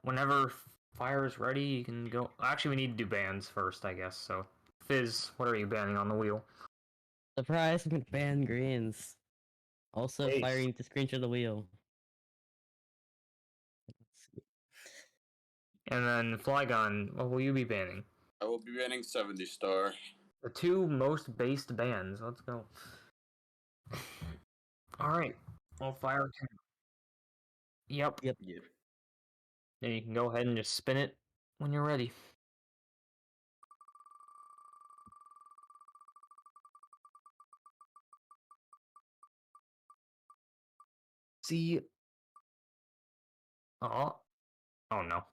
whenever fire is ready, you can go. Actually, we need to do bans first, I guess. So, Fizz, what are you banning on the wheel? Surprise, I'm gonna ban greens. Also, Ace. firing to screenshot the wheel. And then Flygon, what will you be banning? I will be banning 70 star. The two most based bans. Let's go. Alright. Well, fire can. Yep. Yep. Then you can go ahead and just spin it when you're ready. See. Oh. Oh no.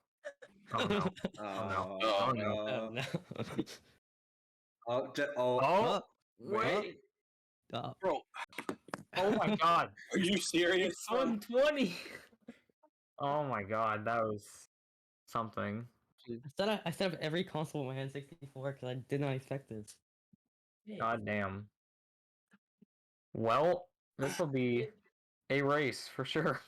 Oh no. Oh no. Oh no. No. Oh. Wait. Bro, Oh my god. are you serious? It's 120. Oh my god, that was something. I set up every console with my N64 because I did not expect this. God damn. Well, this will be a race for sure.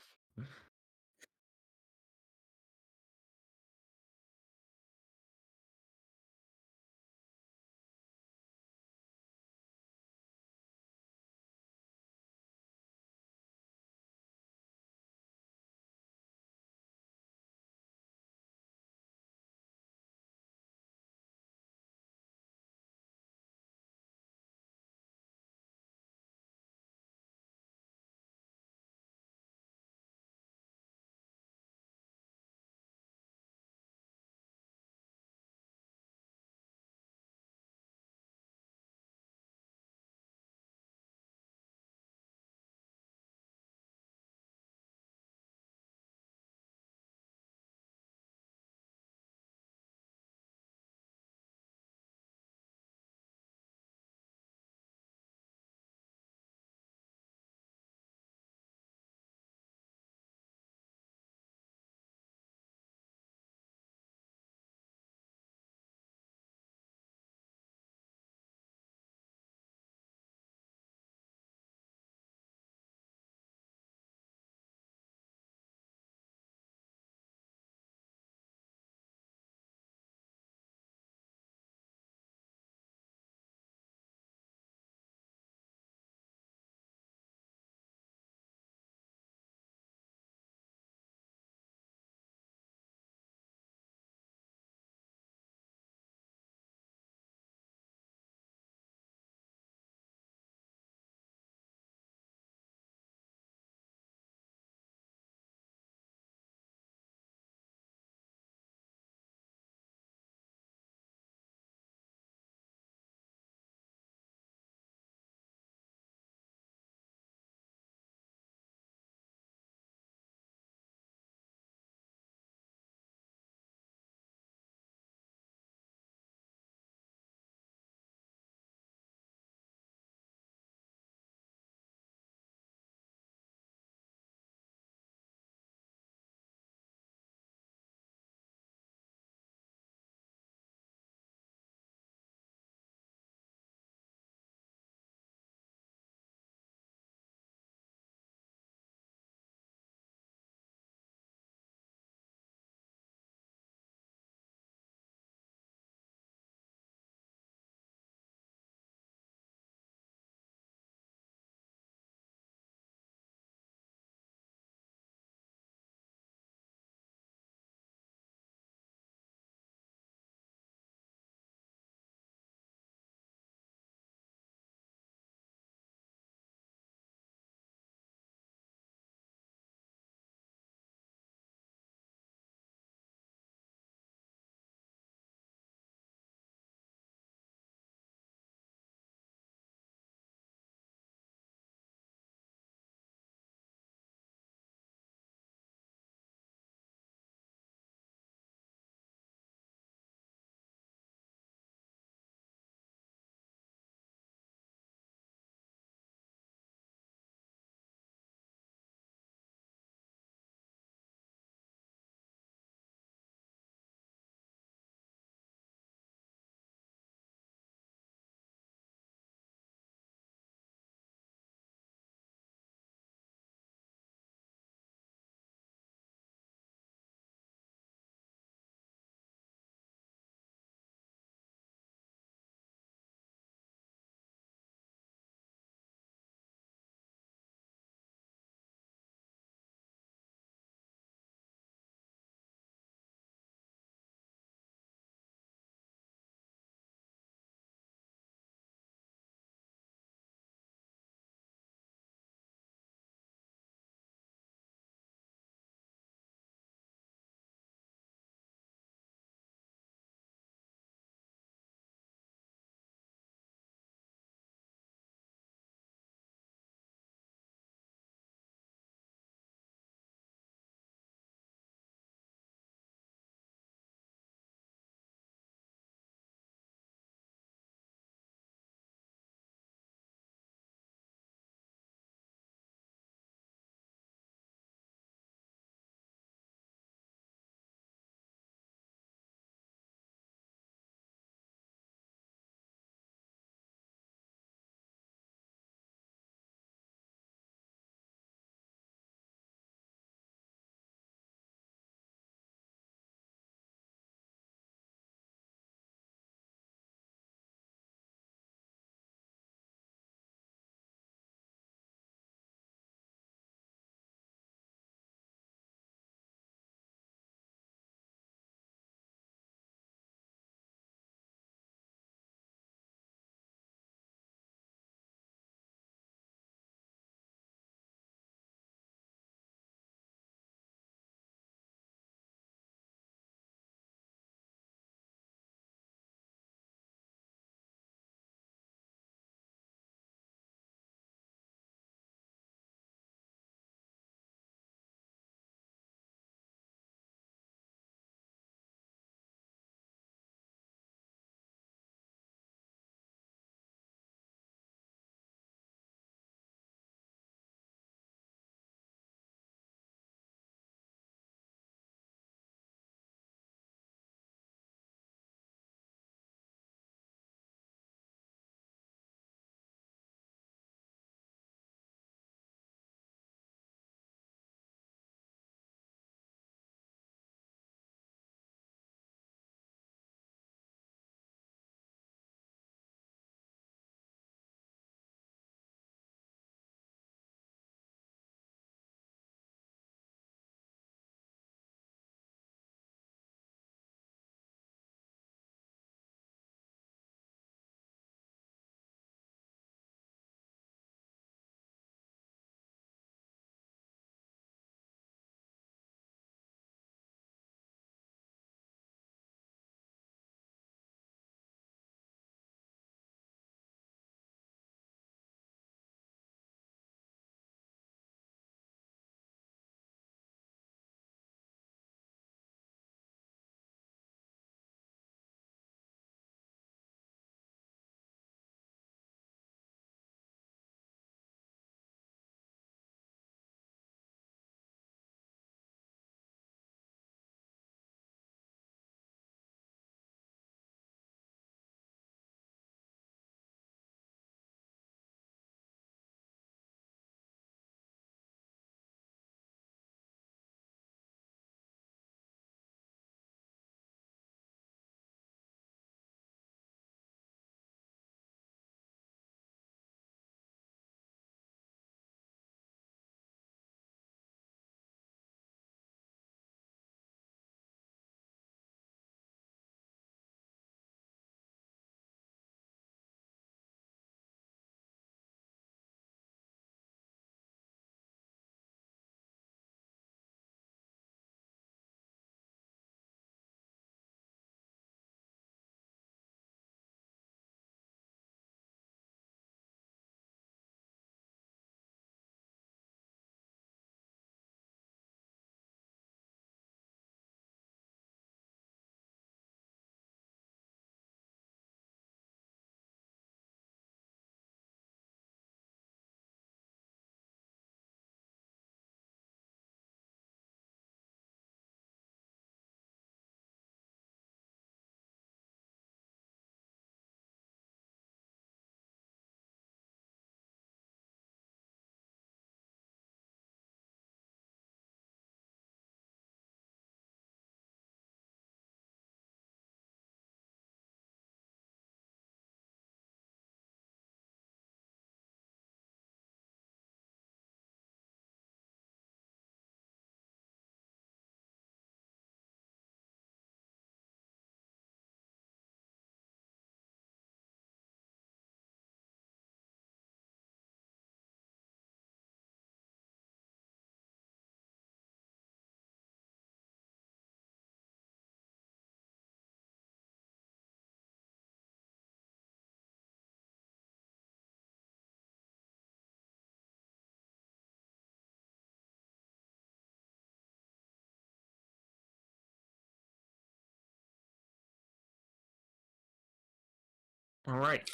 Alright,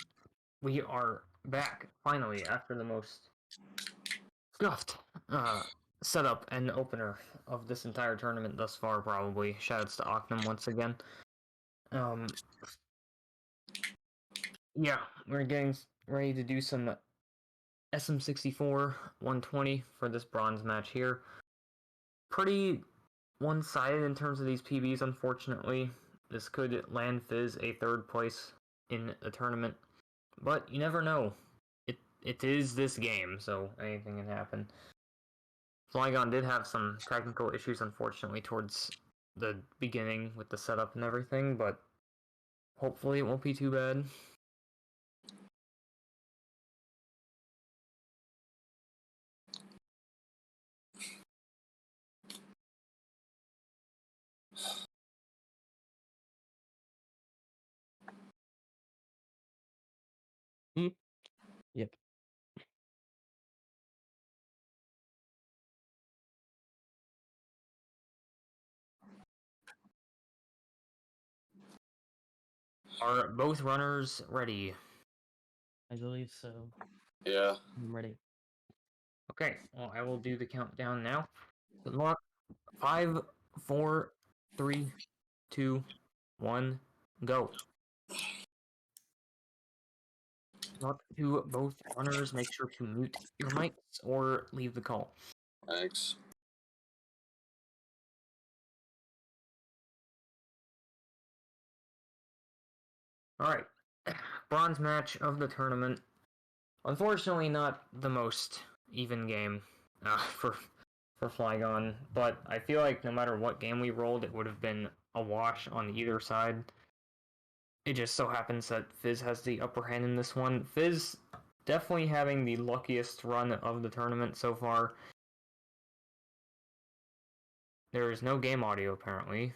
we are back, finally, after the most scuffed setup and opener of this entire tournament thus far, probably. Shoutouts to Oknem once again. Yeah, we're getting ready to do some SM64 120 for this bronze match here. Pretty one-sided in terms of these PBs, unfortunately. This could land Fizz a third place in the tournament, but you never know. It is this game, so anything can happen. Flygon did have some technical issues, unfortunately, towards the beginning with the setup and everything, but hopefully it won't be too bad. Yep. Are both runners ready? I believe so. Yeah. I'm ready. Okay, well, I will do the countdown now. Good luck. 5, 4, 3, 2, 1, go. Good luck to both runners. Make sure to mute your mics or leave the call. Thanks. Alright, bronze match of the tournament. Unfortunately, not the most even game for Flygon, but I feel like no matter what game we rolled, it would have been a wash on either side. It just so happens that Fizz has the upper hand in this one. Fizz definitely having the luckiest run of the tournament so far. There is no game audio, apparently.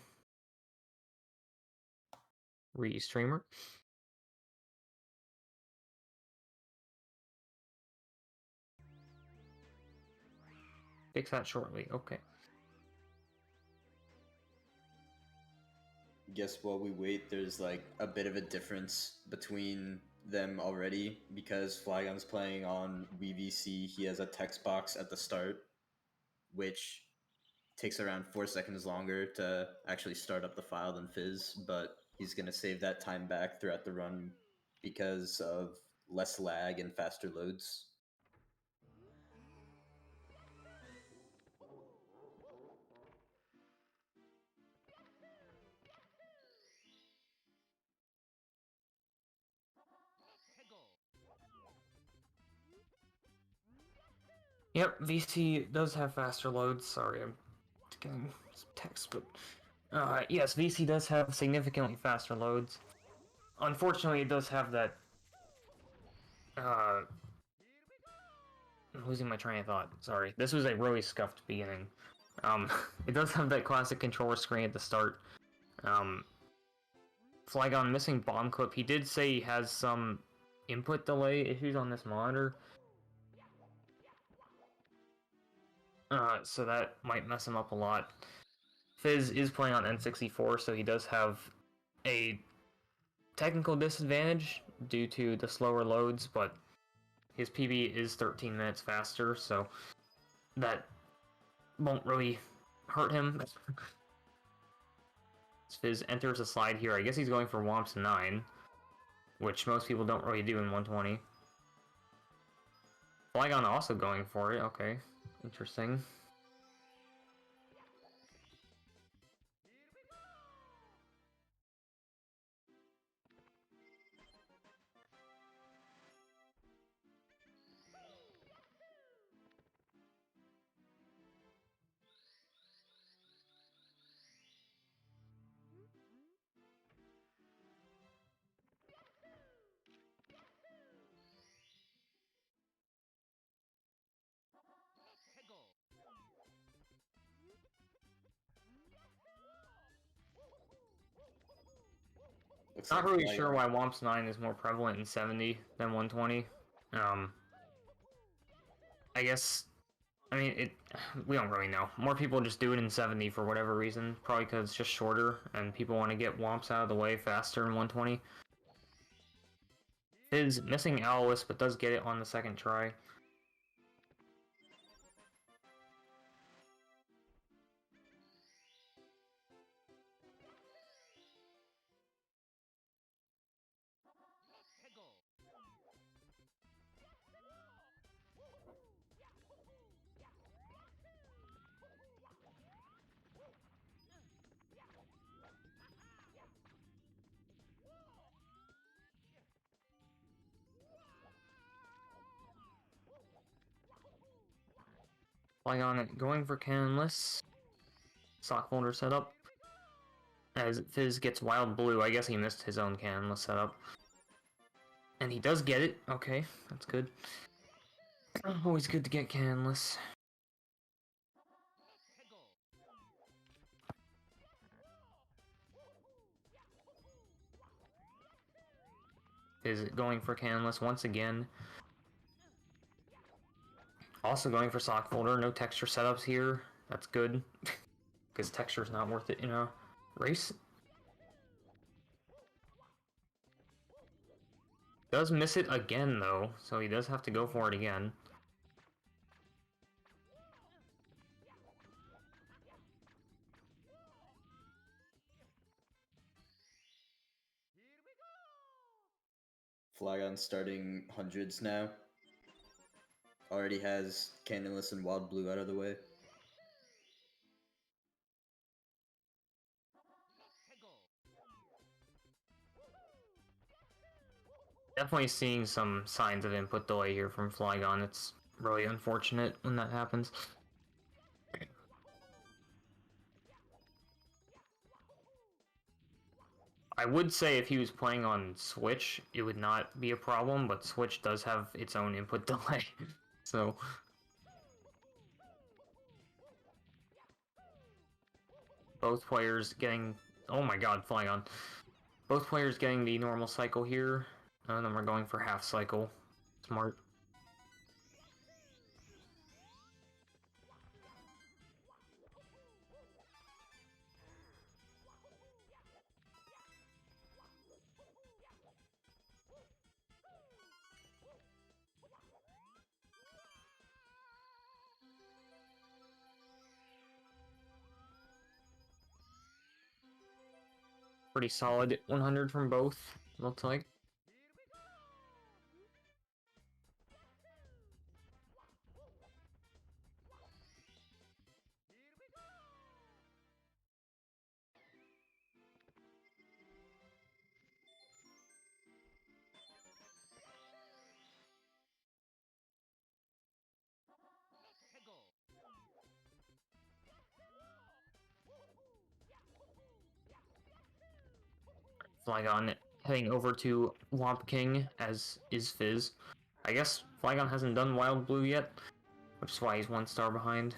Re-streamer. Fix that shortly, okay. Guess while we wait, there's like a bit of a difference between them already because Flygon's playing on VVC. He has a text box at the start, which takes around 4 seconds longer to actually start up the file than Fizz, but he's going to save that time back throughout the run because of less lag and faster loads. Yep, VC does have faster loads. Sorry, I'm getting some text, but yes, VC does have significantly faster loads. Unfortunately, it does have that. I'm losing my train of thought. Sorry, this was a really scuffed beginning. It does have that classic controller screen at the start. Flygon missing bomb clip. He did say he has some input delay issues on this monitor. So that might mess him up a lot. Fizz is playing on N64, so he does have a technical disadvantage due to the slower loads, but his PB is 13 minutes faster, so that won't really hurt him. Fizz enters a slide here. I guess he's going for Womps 9, which most people don't really do in 120. Flygon also going for it. Okay, interesting. Not really sure why Womps 9 is more prevalent in 70 than 120. I guess, I mean, we don't really know. More people just do it in 70 for whatever reason. Probably because it's just shorter, and people want to get Womps out of the way faster in 120. Fizz missing Owlus, but does get it on the second try. Flygon going for cannonless. Sock folder setup. As Fizz gets Wild Blue, I guess he missed his own cannonless setup. And he does get it. Okay, that's good. Always good to get cannonless. Fizz going for cannonless once again. Also going for sock folder. No texture setups here. That's good. Because texture's not worth it in a race. Does miss it again, though, so he does have to go for it again. Flygon starting hundreds now. Already has Candleless and Wild Blue out of the way. Definitely seeing some signs of input delay here from Flygon. It's really unfortunate when that happens. I would say if he was playing on Switch, it would not be a problem, but Switch does have its own input delay. So both players getting... Oh my god, Flygon. Both players getting the normal cycle here, and then we're going for half cycle. Smart. Pretty solid 100 from both, looks like. Flygon heading over to Womp King, as is Fizz. I guess Flygon hasn't done Wild Blue yet, which is why he's 1 star behind.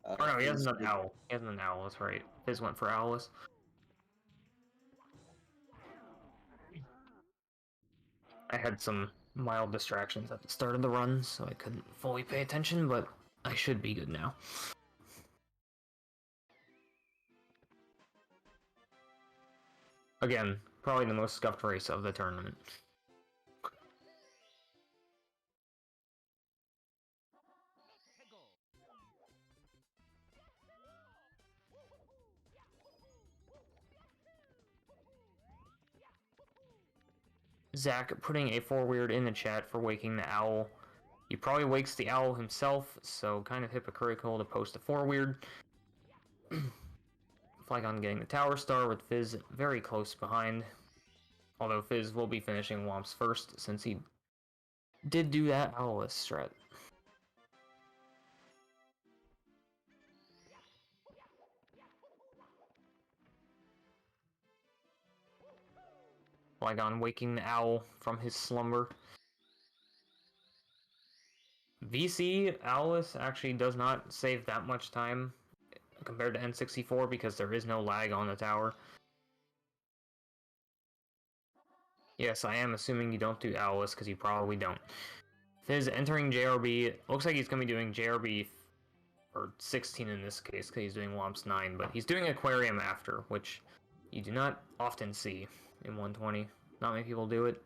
Oh no, he hasn't done Owl. He hasn't done Owl, that's right. Fizz went for Owlus. I had some mild distractions at the start of the run, so I couldn't fully pay attention, but I should be good now. Again, probably the most scuffed race of the tournament. Zach putting a 4-weird in the chat for waking the owl. He probably wakes the owl himself, so kind of hypocritical to post a 4-weird. Flygon getting the tower star with Fizz very close behind. Although Fizz will be finishing Womps first, since he did do that Owlus strat. Flygon waking the owl from his slumber. VC Owlus actually does not save that much time compared to N64 because there is no lag on the tower. Yes, I am assuming you don't do Owlus because you probably don't. Fizz entering JRB. Looks like he's going to be doing JRB or 16 in this case because he's doing Womps 9, but he's doing Aquarium after, which you do not often see in 120. Not many people do it.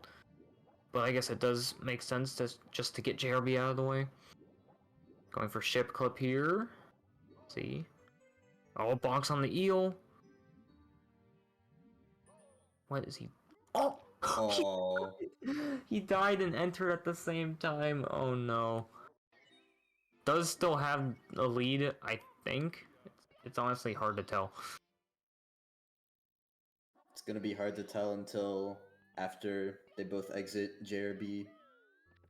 But I guess it does make sense to just to get JRB out of the way. Going for ship clip here. See? Oh, bonks on the eel. What is he? Oh! Oh, He died and entered at the same time. Oh no. Does still have a lead, I think. It's honestly hard to tell. it's gonna be hard to tell until after they both exit JRB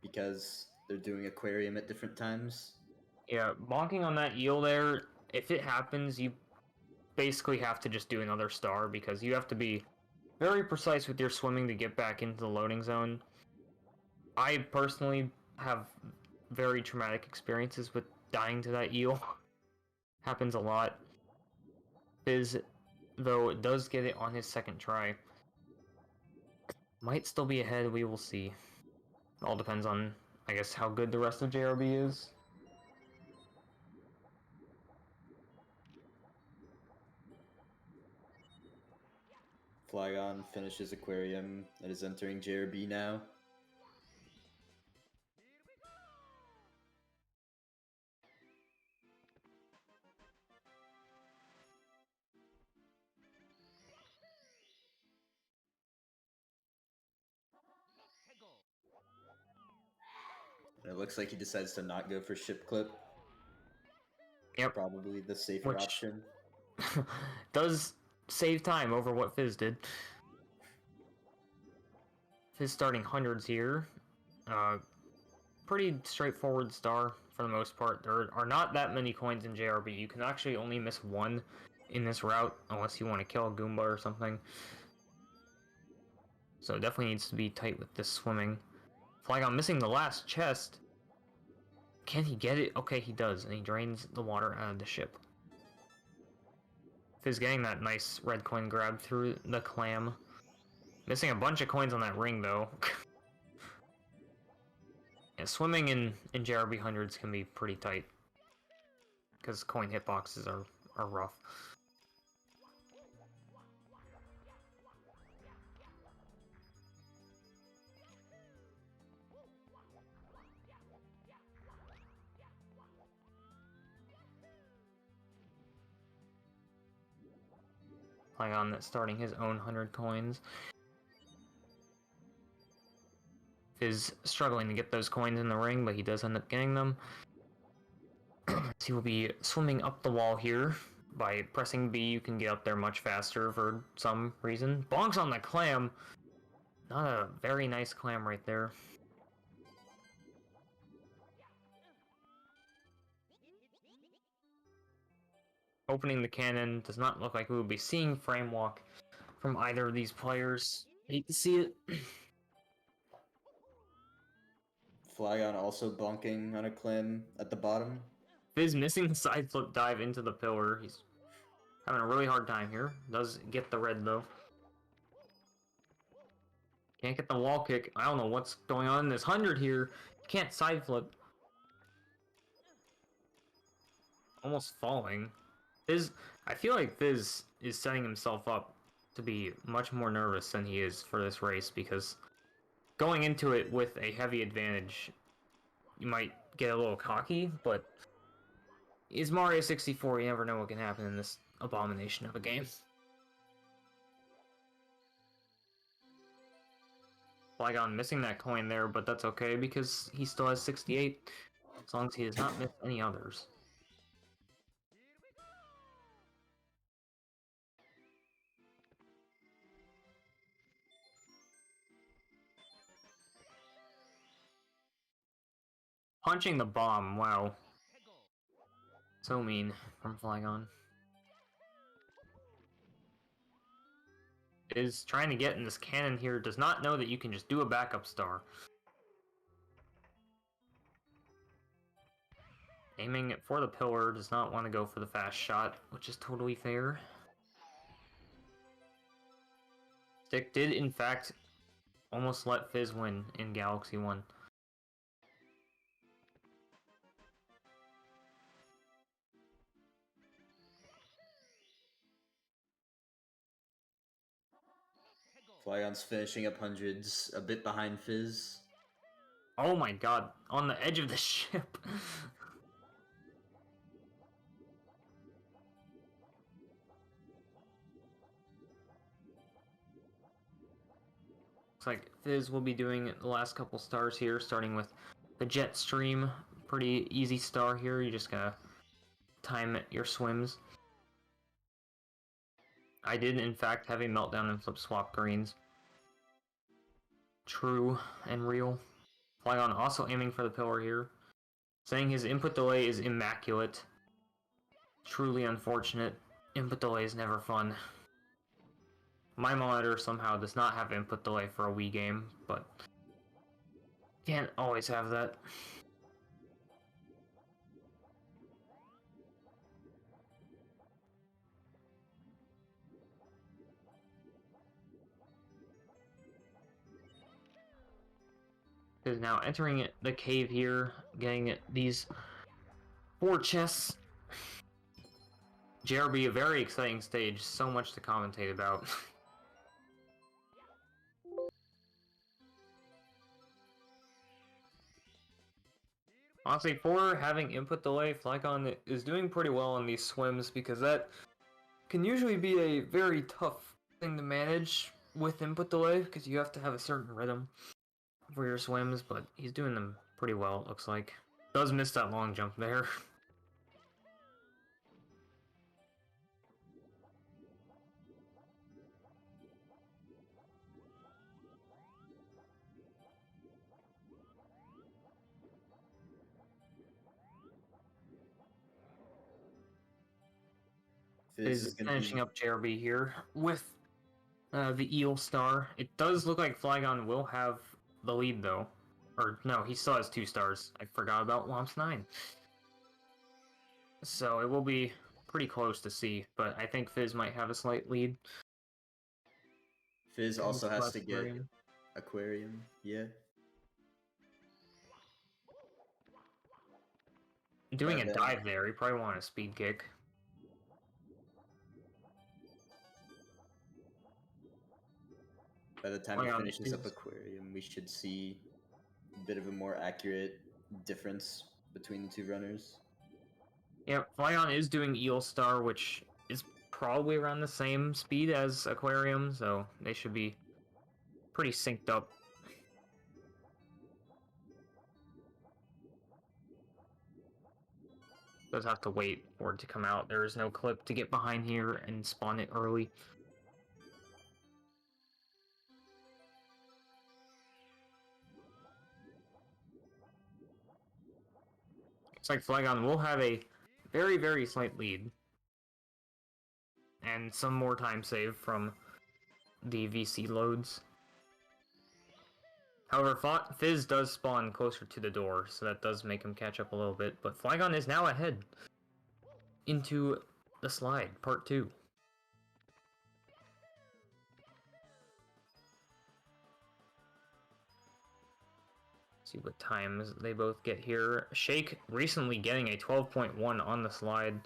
because they're doing aquarium at different times. Yeah, bonking on that eel there, if it happens, you basically have to just do another star because you have to be very precise with your swimming to get back into the loading zone. I personally have very traumatic experiences with dying to that eel. Happens a lot. Fizz, though, does get it on his second try. Might still be ahead, we will see. All depends on, I guess, how good the rest of JRB is. Flygon finishes aquarium and is entering JRB now. And it looks like he decides to not go for ship clip. Yep. Probably the safer Which- option. Does save time over what Fizz did. Fizz starting hundreds here. Pretty straightforward star for the most part. There are not that many coins in JRB. You can actually only miss one in this route unless you want to kill a Goomba or something. So it definitely needs to be tight with this swimming. Flygon missing the last chest. Can he get it? Okay, he does, and he drains the water out of the ship. Fizz getting that nice red coin grab through the clam. Missing a bunch of coins on that ring, though. Yeah, swimming in JRB hundreds can be pretty tight. Because coin hitboxes are rough. Flygon that's starting his own 100 coins. Is struggling to get those coins in the ring, but he does end up getting them. So he will be swimming up the wall here. By pressing B, you can get up there much faster for some reason. Bonks on the clam! Not a very nice clam right there. Opening the cannon does not look like we will be seeing frame walk from either of these players. Hate to see it. Flygon also bonking on a clim at the bottom. Fizz missing the side flip dive into the pillar. He's having a really hard time here. Does get the red though. Can't get the wall kick. I don't know what's going on in this 100 here. Can't side flip. Almost falling. Fizz, I feel like Fizz is setting himself up to be much more nervous than he is for this race because going into it with a heavy advantage, you might get a little cocky, but is Mario 64, you never know what can happen in this abomination of a game. Flygon missing that coin there, but that's okay because he still has 68, as long as he does not miss any others. Punching the bomb, wow. So mean from Flygon. Is trying to get in this cannon here, does not know that you can just do a backup star. Aiming it for the pillar, does not want to go for the fast shot, which is totally fair. Stick did, in fact, almost let Fizz win in Galaxy 1. Flygon's finishing up hundreds, a bit behind Fizz. Oh my god, on the edge of the ship. Looks like Fizz will be doing the last couple stars here, starting with the jet stream. Pretty easy star here, you just gotta time your swims. I did in fact have a meltdown and flip swap greens. True and real. Flygon also aiming for the pillar here, saying his input delay is immaculate. Truly unfortunate. Input delay is never fun. My monitor somehow does not have input delay for a Wii game, but can't always have that. Is now entering the cave here, getting these 4 chests. JRB, a very exciting stage, so much to commentate about. Honestly, for having input delay, Flygon is doing pretty well on these swims because that can usually be a very tough thing to manage with input delay because you have to have a certain rhythm for your swims, but he's doing them pretty well, it looks like. Does miss that long jump there. Fizz Is gonna finishing be up JRB here with the Eel Star. It does look like Flygon will have the lead though. Or no, he still has 2 stars. I forgot about Womps 9. So it will be pretty close to see, but I think Fizz might have a slight lead. Fizz also has to get Aquarium. Aquarium, yeah. Doing a then- dive there, he probably wanted a speed kick. By the time he Flygon finishes up is- Aquarium, we should see a bit of a more accurate difference between the 2 runners. Yeah, Flygon is doing Eel Star, which is probably around the same speed as Aquarium, so they should be pretty synced up. Does have to wait for it to come out. There is no clip to get behind here and spawn it early. Looks like Flygon will have a very, very slight lead. And some more time saved from the VC loads. However, Fizz does spawn closer to the door, so that does make him catch up a little bit. But Flygon is now ahead into the slide, part 2. See what times they both get here. Shake recently getting a 12.1 on the slide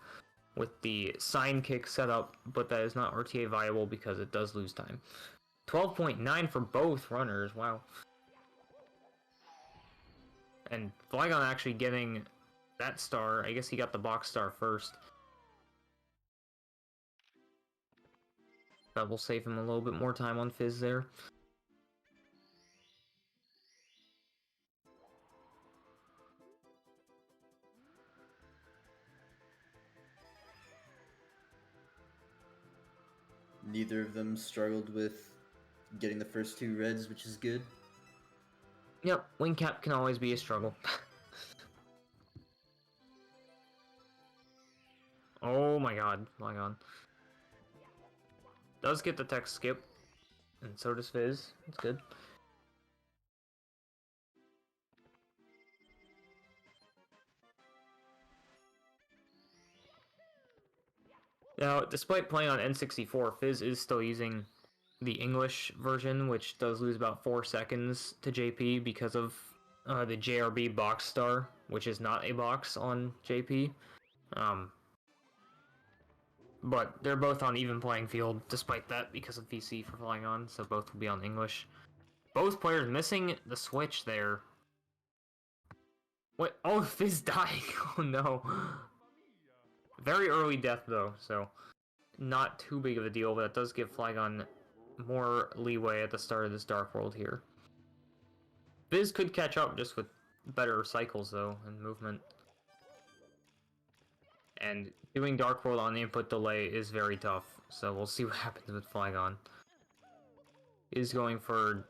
with the sign kick set up, but that is not RTA viable because it does lose time. 12.9 for both runners, wow. And Flygon actually getting that star. I guess he got the box star first. That will save him a little bit more time on Fizz there. Neither of them struggled with getting the first 2 reds, which is good. Yep, wing cap can always be a struggle. Oh my god, Flygon. Does get the tech skip, and so does Fizz. That's good. Now, despite playing on N64, Fizz is still using the English version, which does lose about 4 seconds to JP because of the JRB box star, which is not a box on JP. But they're both on even playing field despite that because of VC for Flygon, so both will be on English. Both players missing the switch there. What? Oh, Fizz dying. Oh no. Very early death though, so not too big of a deal, but that does give Flygon more leeway at the start of this Dark World here. Fizz could catch up just with better cycles though and movement. And doing Dark World on input delay is very tough, so we'll see what happens with Flygon. Is going for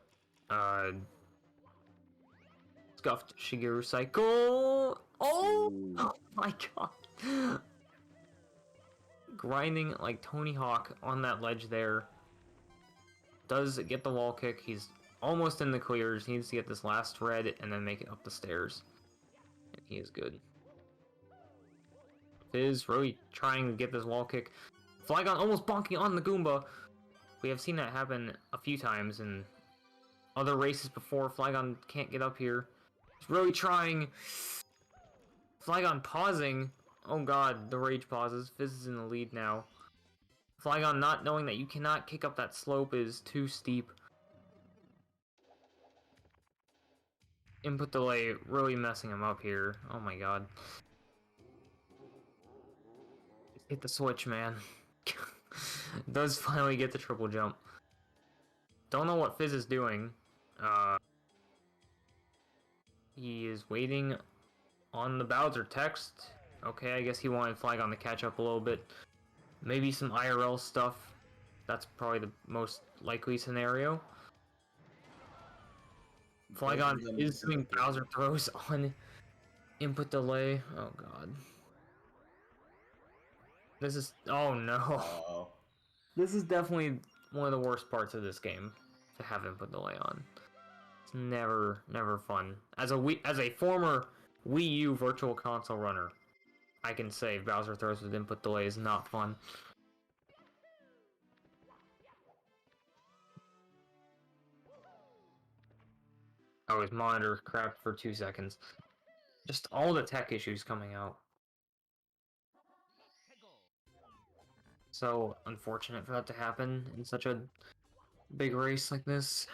Scuffed Shigeru Cycle. Oh! Oh my god. Grinding like Tony Hawk on that ledge there. Does get the wall kick. He's almost in the clears. He needs to get this last red and then make it up the stairs. And he is good. Fizz really trying to get this wall kick. Flygon almost bonking on the Goomba. We have seen that happen a few times in other races before. Flygon can't get up here. He's really trying. Flygon pausing. Oh god, the rage pauses. Fizz is in the lead now. Flygon not knowing that you cannot kick up that slope is too steep. Input delay really messing him up here. Oh my god. Hit the switch, man. Does finally get the triple jump. Don't know what Fizz is doing. He is waiting on the Bowser text. Okay, I guess he wanted Flygon to catch up a little bit. Maybe some IRL stuff. That's probably the most likely scenario. Flygon is doing Bowser throws on input delay. Oh god. This is... oh no. This is definitely one of the worst parts of this game, to have input delay on. It's never fun. As a former Wii U Virtual Console runner, I can say Bowser throws with input delay is not fun. Oh, his monitor crapped for 2 seconds. Just all the tech issues coming out. So unfortunate for that to happen in such a big race like this.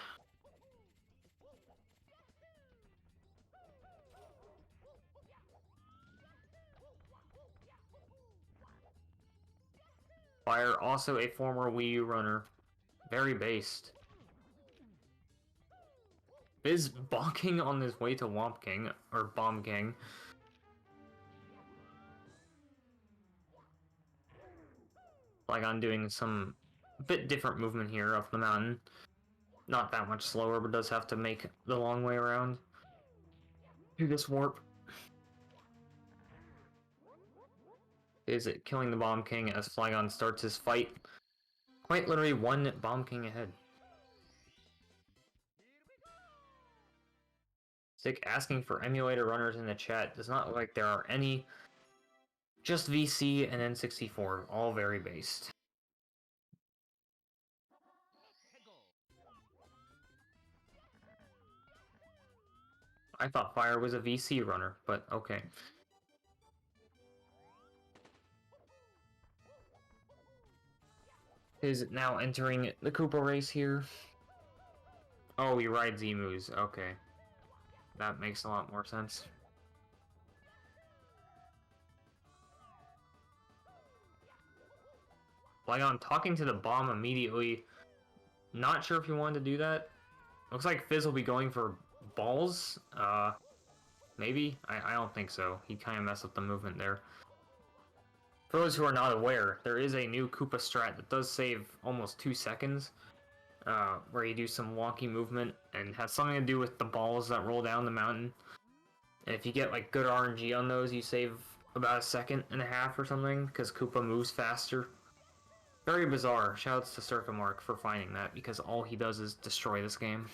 Fire, also a former Wii U runner. Very based. Fizz bonking on his way to Womp King, or Bomb King. Flygon doing some bit different movement here up the mountain. Not that much slower, but does have to make the long way around to this warp. Is it killing the Bomb King as Flygon starts his fight? Quite literally one Bomb King ahead. Sick asking for emulator runners in the chat. Does not look like there are any. Just VC and N64, all very based. I thought Fire was a VC runner, but okay. Is now entering the Koopa race here. Oh, he rides emus. Okay. That makes a lot more sense. Flygon talking to the bomb immediately. Not sure if he wanted to do that. Looks like Fizz will be going for balls. Maybe? I don't think so. He kind of messed up the movement there. For those who are not aware, there is a new Koopa strat that does save almost 2 seconds. Where you do some wonky movement and has something to do with the balls that roll down the mountain. And if you get like good RNG on those, you save about 1.5 seconds or something, because Koopa moves faster. Very bizarre. Shoutouts to Circa Mark for finding that, because all he does is destroy this game.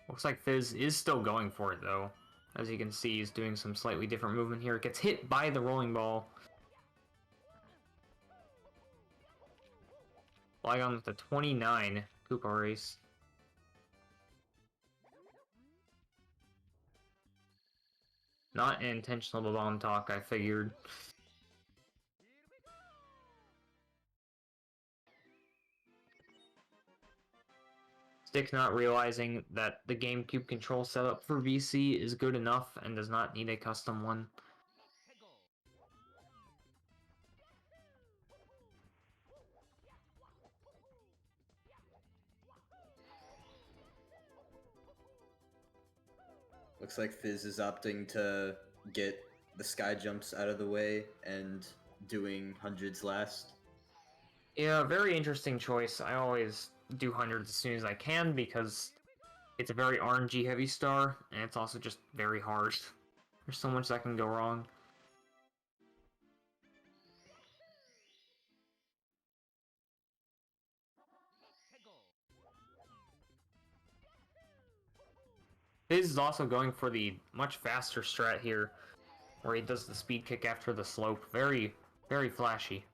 Looks like Fizz is still going for it though. As you can see, he's doing some slightly different movement here. Gets hit by the rolling ball. Flygon with the 29 Koopa race. Not an intentional bomb talk, I figured. Stick not realizing that the GameCube control setup for VC is good enough and does not need a custom one. Looks like Fizz is opting to get the sky jumps out of the way and doing hundreds last. Yeah, very interesting choice. I always do hundreds as soon as I can because it's a very RNG heavy star, and it's also just very hard. There's so much that can go wrong. Fizz is also going for the much faster strat here, where he does the speed kick after the slope. Very, very flashy.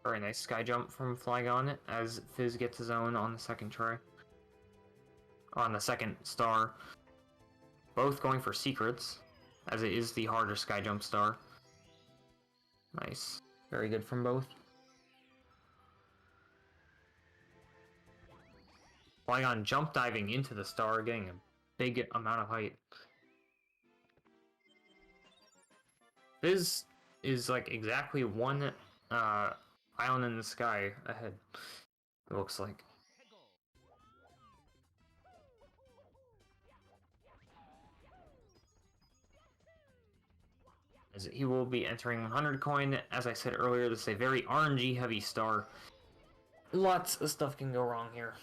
Very nice sky jump from Flygon as Fizz gets his own on the second try. On the second star. Both going for secrets, as it is the harder sky jump star. Nice. Very good from both. Flygon jump diving into the star, getting a big amount of height. Fizz is like exactly one island in the sky ahead, it looks like. As he will be entering 100 coin. As I said earlier, this is a very RNG heavy star. Lots of stuff can go wrong here.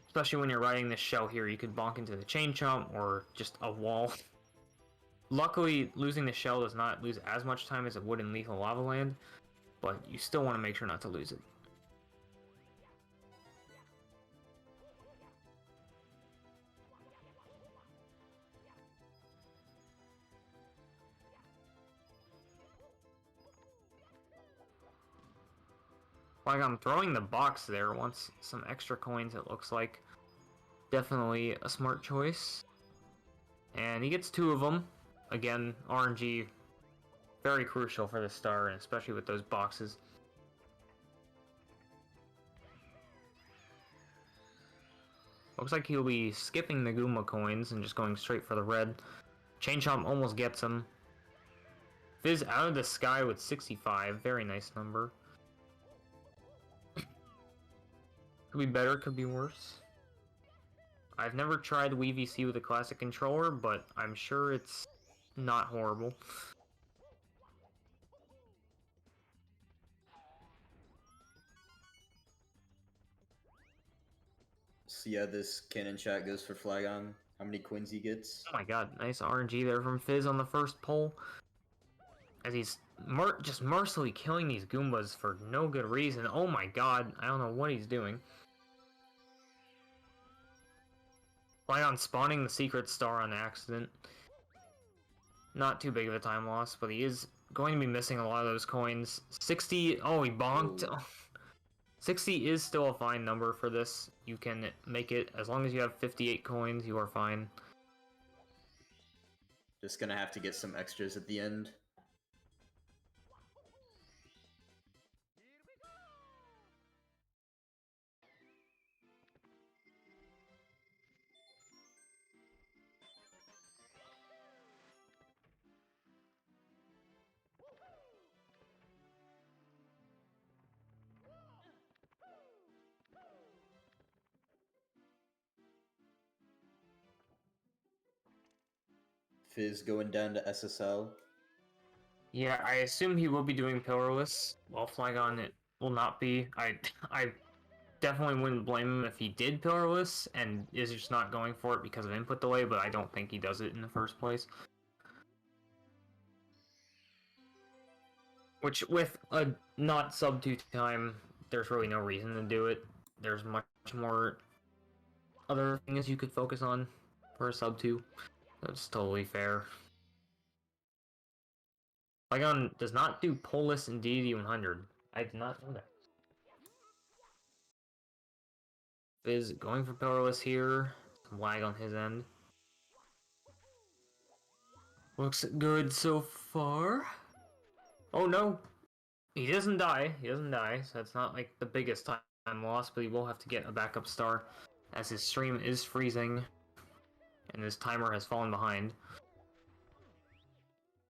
Especially when you're riding this shell here, you could bonk into the chain chomp or just a wall. Luckily, losing the shell does not lose as much time as it would in Lethal Lava Land, but you still want to make sure not to lose it. Like I'm throwing the box there, wants some extra coins it looks like. Definitely a smart choice. And he gets 2 of them. Again, RNG, very crucial for the star, and especially with those boxes. Looks like he'll be skipping the Goomba coins and just going straight for the red. Chain Chomp almost gets him. Fizz out of the sky with 65, very nice number. Could be better, could be worse. I've never tried Wii VC with a classic controller, but I'm sure it's not horrible. So yeah, this cannon shot goes for Flygon. How many coins he gets? Oh my god, nice RNG there from Fizz on the first pull. As he's just mercilessly killing these Goombas for no good reason. Oh my god, I don't know what he's doing. Flygon spawning the secret star on accident. Not too big of a time loss, but he is going to be missing a lot of those coins. 60, oh, he bonked. Ooh. 60 is still a fine number for this. You can make it, as long as you have 58 coins, you are fine. Just gonna have to get some extras at the end. Fizz going down to SSL. Yeah, I assume he will be doing Pillarless, while Flygon it will not be. I definitely wouldn't blame him if he did Pillarless and is just not going for it because of input delay, but I don't think he does it in the first place. Which, with a not sub 2 time, there's really no reason to do it. There's much more other things you could focus on for a sub 2. That's totally fair. Flygon does not do Polus in DD 100. I did not know that. Fizz going for Pillarless here. Some lag on his end. Looks good so far. Oh no! He doesn't die. He doesn't die, so it's not like the biggest time loss, but he will have to get a backup star as his stream is freezing and his timer has fallen behind.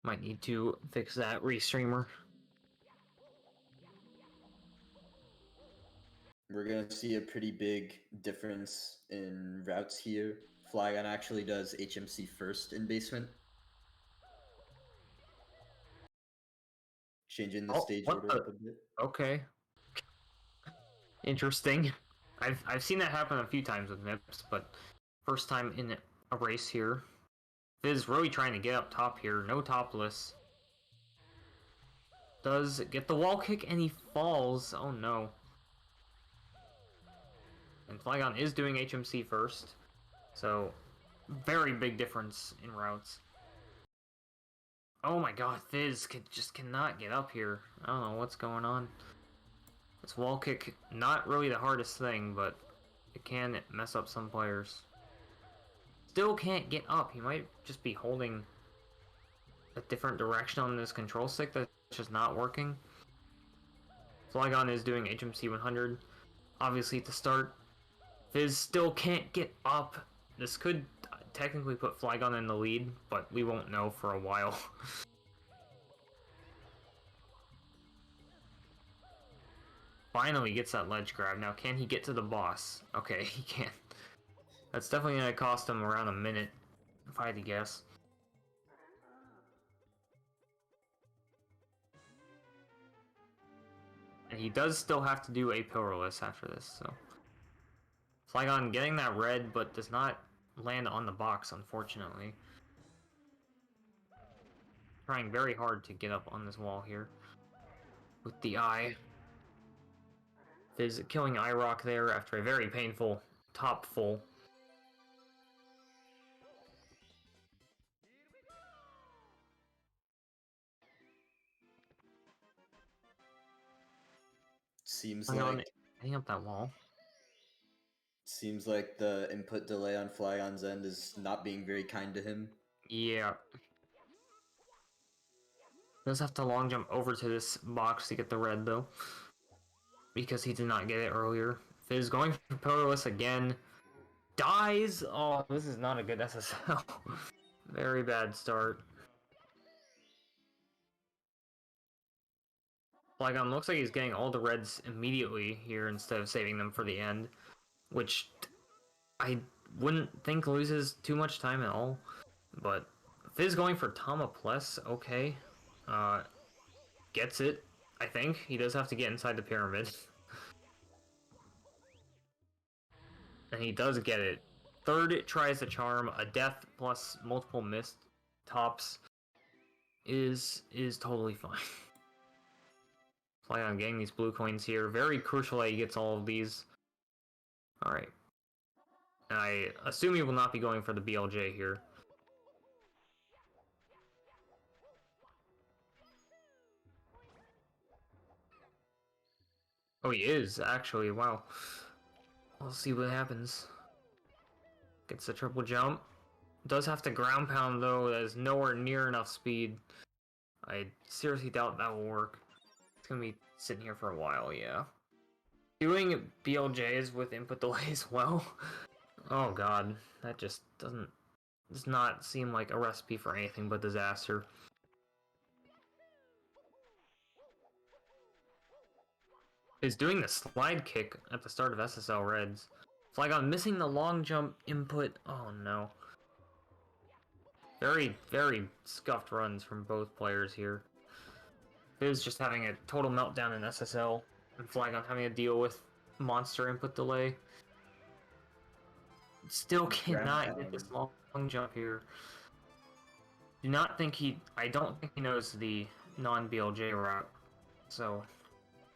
Might need to fix that restreamer. We're gonna see a pretty big difference in routes here. Flygon actually does HMC first in basement, changing the stage what order the? up a bit. Okay. Interesting. I've seen that happen a few times with Mips, but first time in a race here. Fizz really trying to get up top here. No topless. Does get the wall kick and he falls. Oh no. And Flygon is doing HMC first. So, very big difference in routes. Oh my god, Fizz just cannot get up here. I don't know what's going on. This wall kick, not really the hardest thing, but it can mess up some players. Still can't get up. He might just be holding a different direction on this control stick that's just not working. Flygon is doing HMC 100. Obviously at the start. Fizz still can't get up. This could technically put Flygon in the lead, but we won't know for a while. Finally gets that ledge grab. Now, can he get to the boss? Okay, he can. That's definitely going to cost him around a minute, if I had to guess. And he does still have to do a pillarless after this, so... Flygon getting that red, but does not land on the box, unfortunately. Trying very hard to get up on this wall here. With the eye. Fizz killing iRock there after a very painful top full. Seems Flygon like hitting up that wall. Seems like the input delay on Flygon's end is not being very kind to him. Yeah. Does have to long jump over to this box to get the red though. Because he did not get it earlier. Fizz going for pillarless again. Dies! Oh, this is not a good SSL. Very bad start. Flygon looks like he's getting all the reds immediately here instead of saving them for the end. Which I wouldn't think loses too much time at all. But Fizz going for Tama Plus, okay. Gets it, I think. He does have to get inside the pyramid. And he does get it. Third tries to charm, a death plus multiple missed tops is totally fine. Flygon getting these blue coins here. Very crucial that he gets all of these. Alright. And I assume he will not be going for the BLJ here. Oh, he is, actually. Wow. We'll see what happens. Gets the triple jump. Does have to ground pound, though. That is nowhere near enough speed. I seriously doubt that will work. It's gonna be sitting here for a while, yeah. Doing BLJs with input delay as well. Oh god, that just does not seem like a recipe for anything but disaster. Is doing the slide kick at the start of SSL Reds. Flygon missing the long jump input. Oh no. Very, very scuffed runs from both players here. Fizz just having a total meltdown in SSL, and Flygon having to deal with monster input delay. Still cannot get this long jump here. I don't think he knows the non-BLJ route, so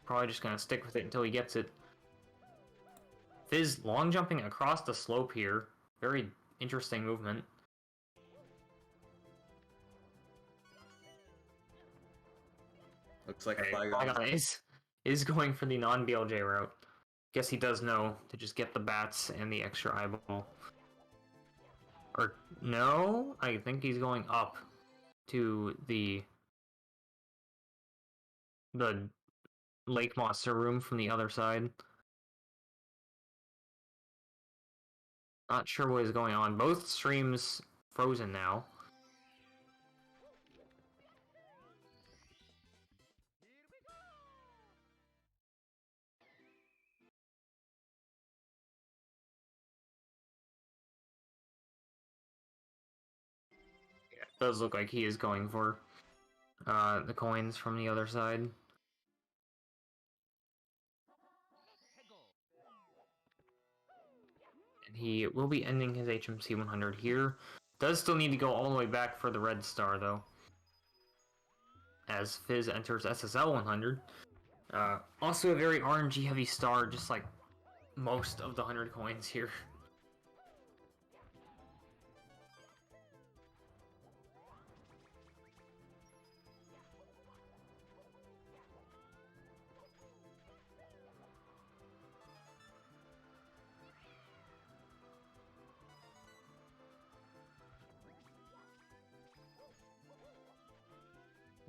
probably just gonna stick with it until he gets it. Fizz long jumping across the slope here. Very interesting movement. Looks like Okay, Flygon. Flygon is going for the non-BLJ route. Guess he does know to just get the bats and the extra eyeball. Or, no? I think he's going up to the the lake monster room from the other side. Not sure what is going on. Both streams frozen now. Yeah, it does look like he is going for the coins from the other side. And he will be ending his HMC 100 here. Does still need to go all the way back for the red star, though. As Fizz enters SSL 100. Also a very RNG heavy star, just like most of the 100 coins here.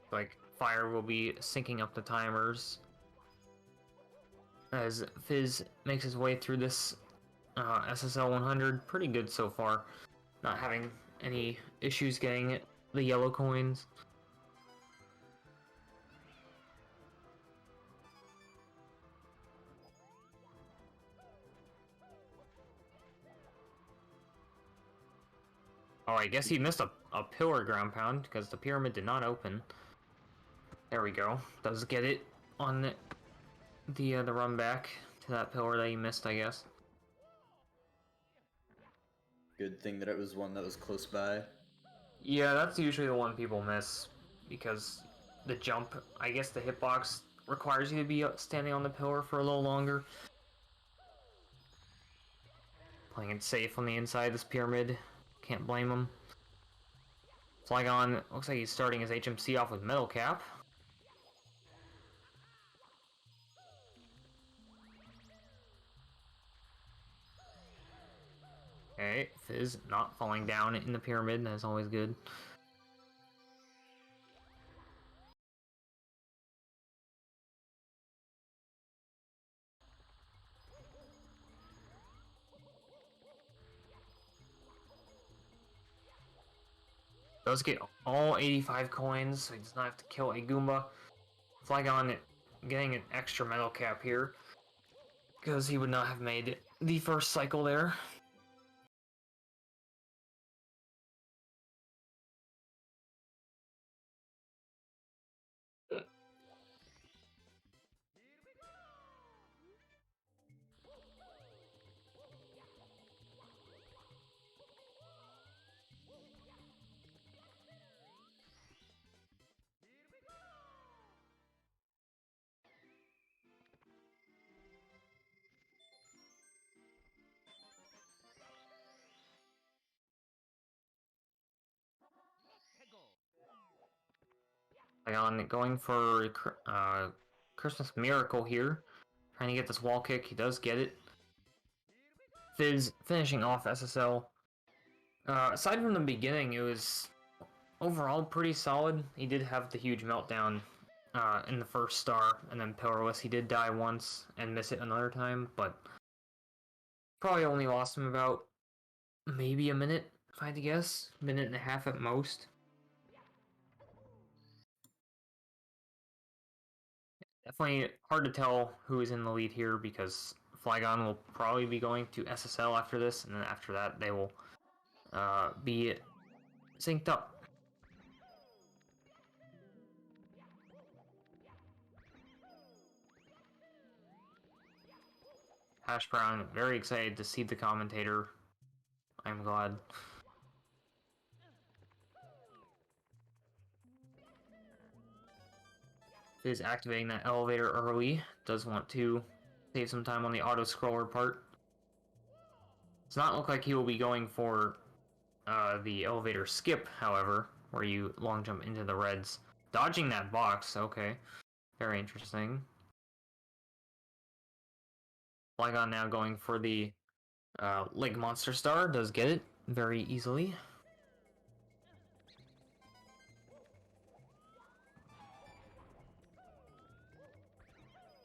Like, Fire will be syncing up the timers as Fizz makes his way through this SSL 100. Pretty good so far. Not having any issues getting the yellow coins. Oh, I guess he missed a pillar ground pound because the pyramid did not open. There we go. Does get it on the run back to that pillar that he missed, I guess. Good thing that it was one that was close by. Yeah, that's usually the one people miss because the jump, I guess the hitbox requires you to be standing on the pillar for a little longer. Playing it safe on the inside of this pyramid. Can't blame him. Flygon looks like he's starting his HMC off with Metal Cap. Okay, Fizz not falling down in the pyramid, that's always good. Does get all 85 coins, so he does not have to kill a Goomba. Flygon getting an extra Metal Cap here, because he would not have made the first cycle there. Flygon going for Christmas Miracle here. Trying to get this wall kick, he does get it. Fizz finishing off SSL. Aside from the beginning, it was overall pretty solid. He did have the huge meltdown in the first star, and then Pillarless, he did die once and miss it another time, but probably only lost him about maybe a minute, if I had to guess. Minute and a half at most. Definitely hard to tell who is in the lead here because Flygon will probably be going to SSL after this, and then after that they will be synced up. Hash Brown, very excited to see the commentator. I'm glad. Fizz activating that elevator early. Does want to save some time on the auto scroller part. Does not look like he will be going for the elevator skip, however, where you long jump into the reds. Dodging that box, okay. Very interesting. Flygon now going for the Lake Monster Star. Does get it very easily.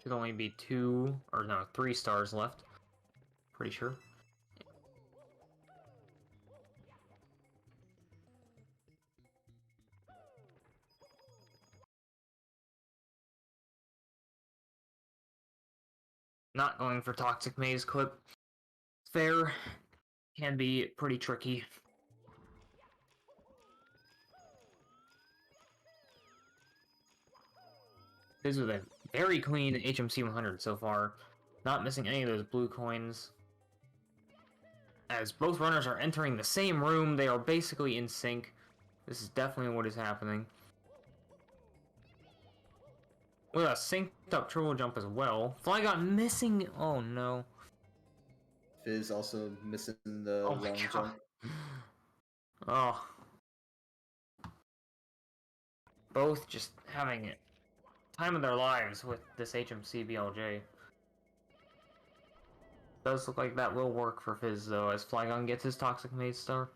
Should only be 2, or no, 3 stars left. Pretty sure. Not going for Toxic Maze clip. Fair. Can be pretty tricky. This is a very clean HMC 100 so far. Not missing any of those blue coins. As both runners are entering the same room, they are basically in sync. This is definitely what is happening. With a synced up triple jump as well. Flygonman missing. Oh no. Fizz also missing the Oh my long god. jump. Oh. Both just having it. Time of their lives with this HMC BLJ. Does look like that will work for Fizz though, as Flygon gets his Toxic Maze star.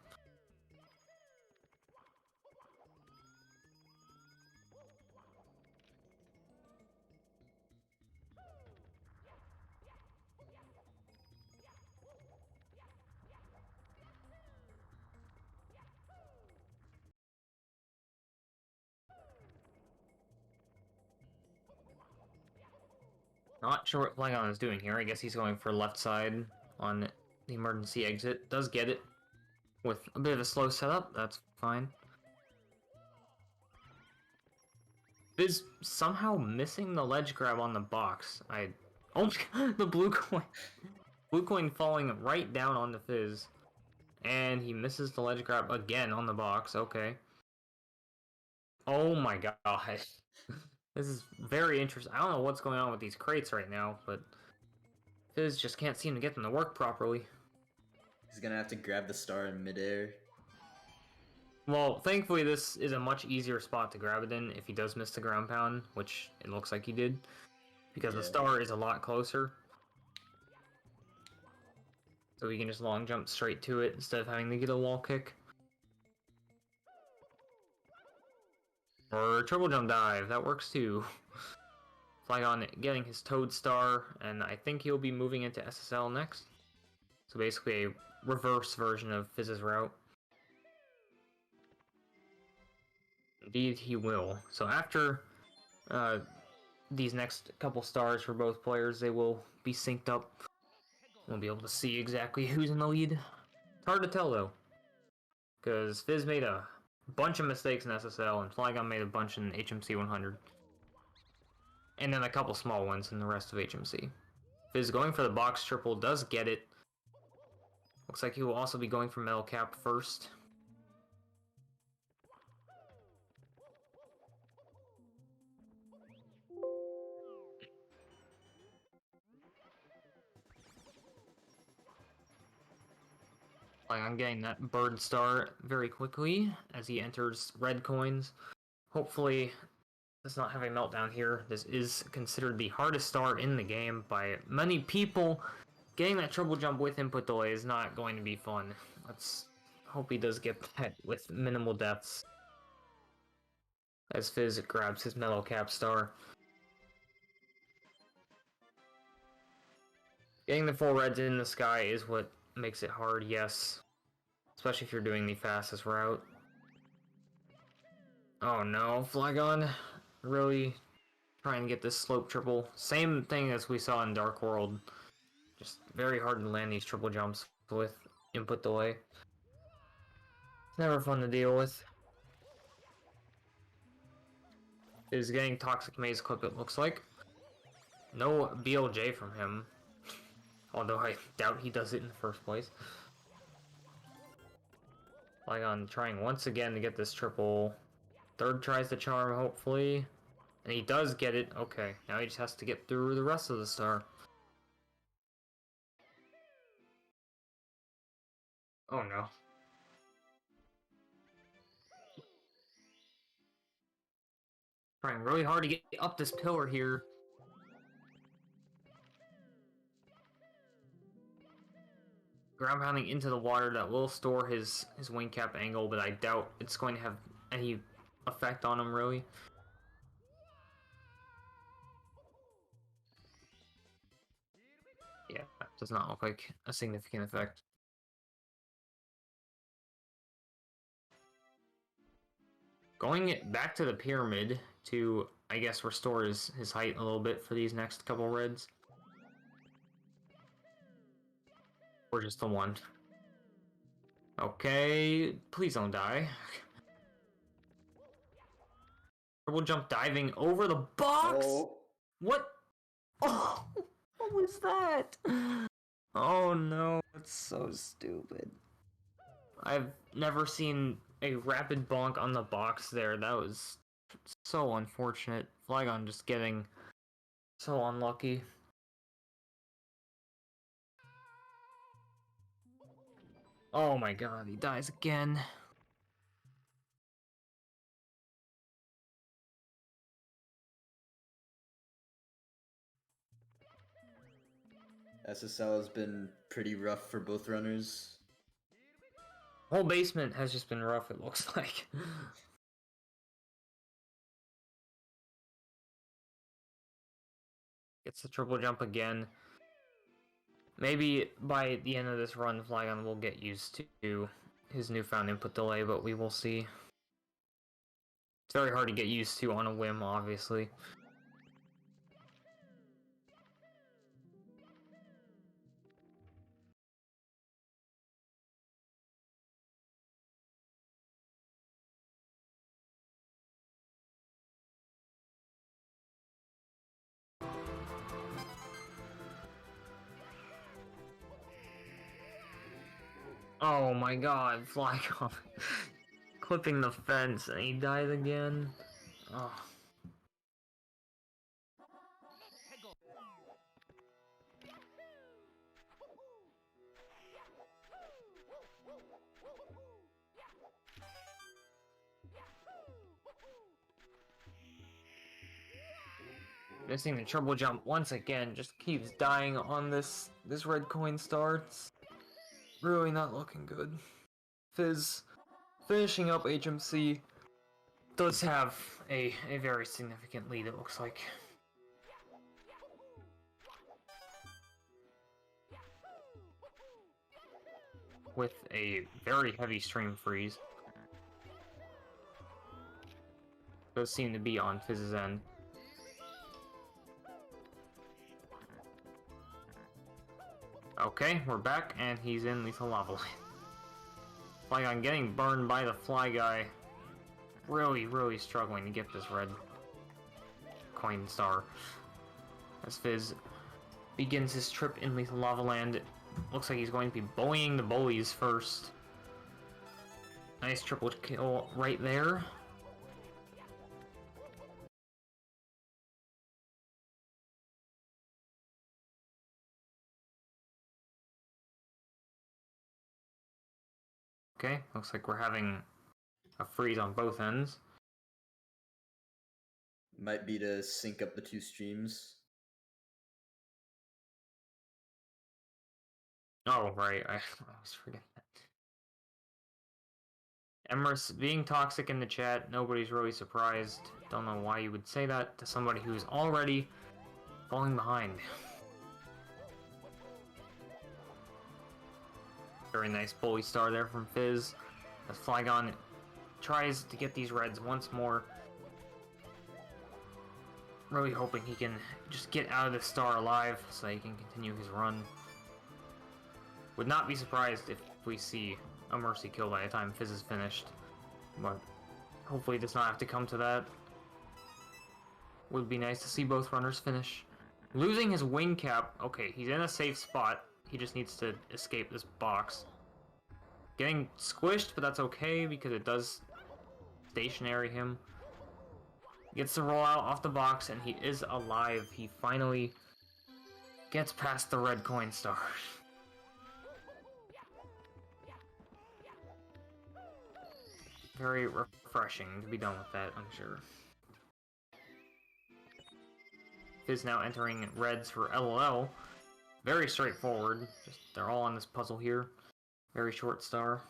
Not sure what Flygon is doing here. I guess he's going for left side on the emergency exit. Does get it. With a bit of a slow setup, that's fine. Is somehow missing the ledge grab on the box. Oh, the blue coin. Blue coin falling right down on the Fizz. And he misses the ledge grab again on the box. Okay. Oh my god. This is very interesting. I don't know what's going on with these crates right now, but Fizz just can't seem to get them to work properly. He's gonna have to grab the star in midair. Well, thankfully this is a much easier spot to grab it in if he does miss the ground pound, which it looks like he did. Because the star is a lot closer. So we can just long jump straight to it instead of having to get a wall kick. Or triple jump dive, that works too. Flygon getting his Toad Star, and I think he'll be moving into SSL next. So basically a reverse version of Fizz's route. Indeed, he will. So after these next couple stars for both players, they will be synced up. We'll be able to see exactly who's in the lead. It's hard to tell though, because Fizz made a bunch of mistakes in SSL, and Flygon made a bunch in HMC 100. And then a couple small ones in the rest of HMC. Fizz going for the box triple, does get it. Looks like he will also be going for metal cap first. I'm getting that bird star very quickly as he enters red coins. Hopefully does not have a meltdown here. This is considered the hardest star in the game by many people. Getting that triple jump with input delay is not going to be fun. Let's hope he does get that with minimal deaths. As Fizz grabs his metal cap star. Getting the 4 reds in the sky is what makes it hard, yes. Especially if you're doing the fastest route. Oh no, Flygon really trying to get this slope triple. Same thing as we saw in Dark World. Just very hard to land these triple jumps with input delay. It's never fun to deal with. Is getting Toxic Maze clip, it looks like. No BLJ from him. Although I doubt he does it in the first place. Flygon trying once again to get this triple. Third tries to charm, hopefully. And he does get it. Okay, now he just has to get through the rest of the star. Oh no. Trying really hard to get up this pillar here. Ground pounding into the water, that will store his wing cap angle, but I doubt it's going to have any effect on him, really. Yeah, does not look like a significant effect. Going back to the pyramid to, I guess, restore his height a little bit for these next couple reds. Or just the one. Okay, please don't die. Triple jump diving over the box? Oh, What? Oh, what was that? Oh no, that's so stupid. I've never seen a rapid bonk on the box there. That was so unfortunate. Flygon just getting so unlucky. Oh my god, he dies again. SSL has been pretty rough for both runners. Whole basement has just been rough, it looks like. Gets the triple jump again. Maybe by the end of this run, Flygon will get used to his newfound input delay, but we will see. It's very hard to get used to on a whim, obviously. Oh my god, Flygon clipping the fence and he dies again. Oh. Missing the triple jump once again, just keeps dying on this red coin star. It's really not looking good. Fizz finishing up HMC does have a very significant lead, it looks like. With a very heavy stream freeze. Does seem to be on Fizz's end. Okay, we're back, and he's in lethal lava. Flygon getting burned by the fly guy. Really struggling to get this red coin star. As Fizz begins his trip in lethal lava land, looks like he's going to be bullying the bullies first. Nice triple kill right there. Okay, looks like we're having a freeze on both ends. Might be to sync up the two streams. Oh, right, I always forget that. Emrys being toxic in the chat, nobody's really surprised. Don't know why you would say that to somebody who's already falling behind. Very nice bully star there from Fizz. As Flygon tries to get these reds once more. Really hoping he can just get out of the star alive so he can continue his run. Would not be surprised if we see a mercy kill by the time Fizz is finished. But hopefully it does not have to come to that. Would be nice to see both runners finish. Losing his wing cap. Okay, he's in a safe spot. He just needs to escape this box. Getting squished, but that's okay because it does stationary him. Gets the rollout off the box and he is alive. He finally gets past the red coin star. Very refreshing to be done with that, I'm sure. Fizz now entering reds for LOL. Very straightforward. Just they're all on this puzzle here. Very short star.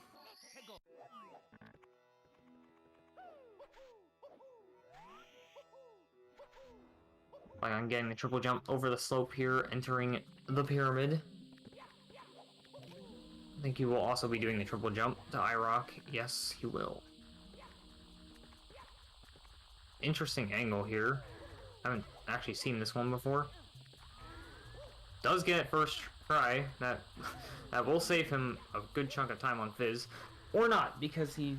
Like I'm getting the triple jump over the slope here, entering the pyramid. I think he will also be doing the triple jump to iRock. Yes, he will. Interesting angle here. Haven't actually seen this one before. Does get it first try. That will save him a good chunk of time on Fizz. Or not, because he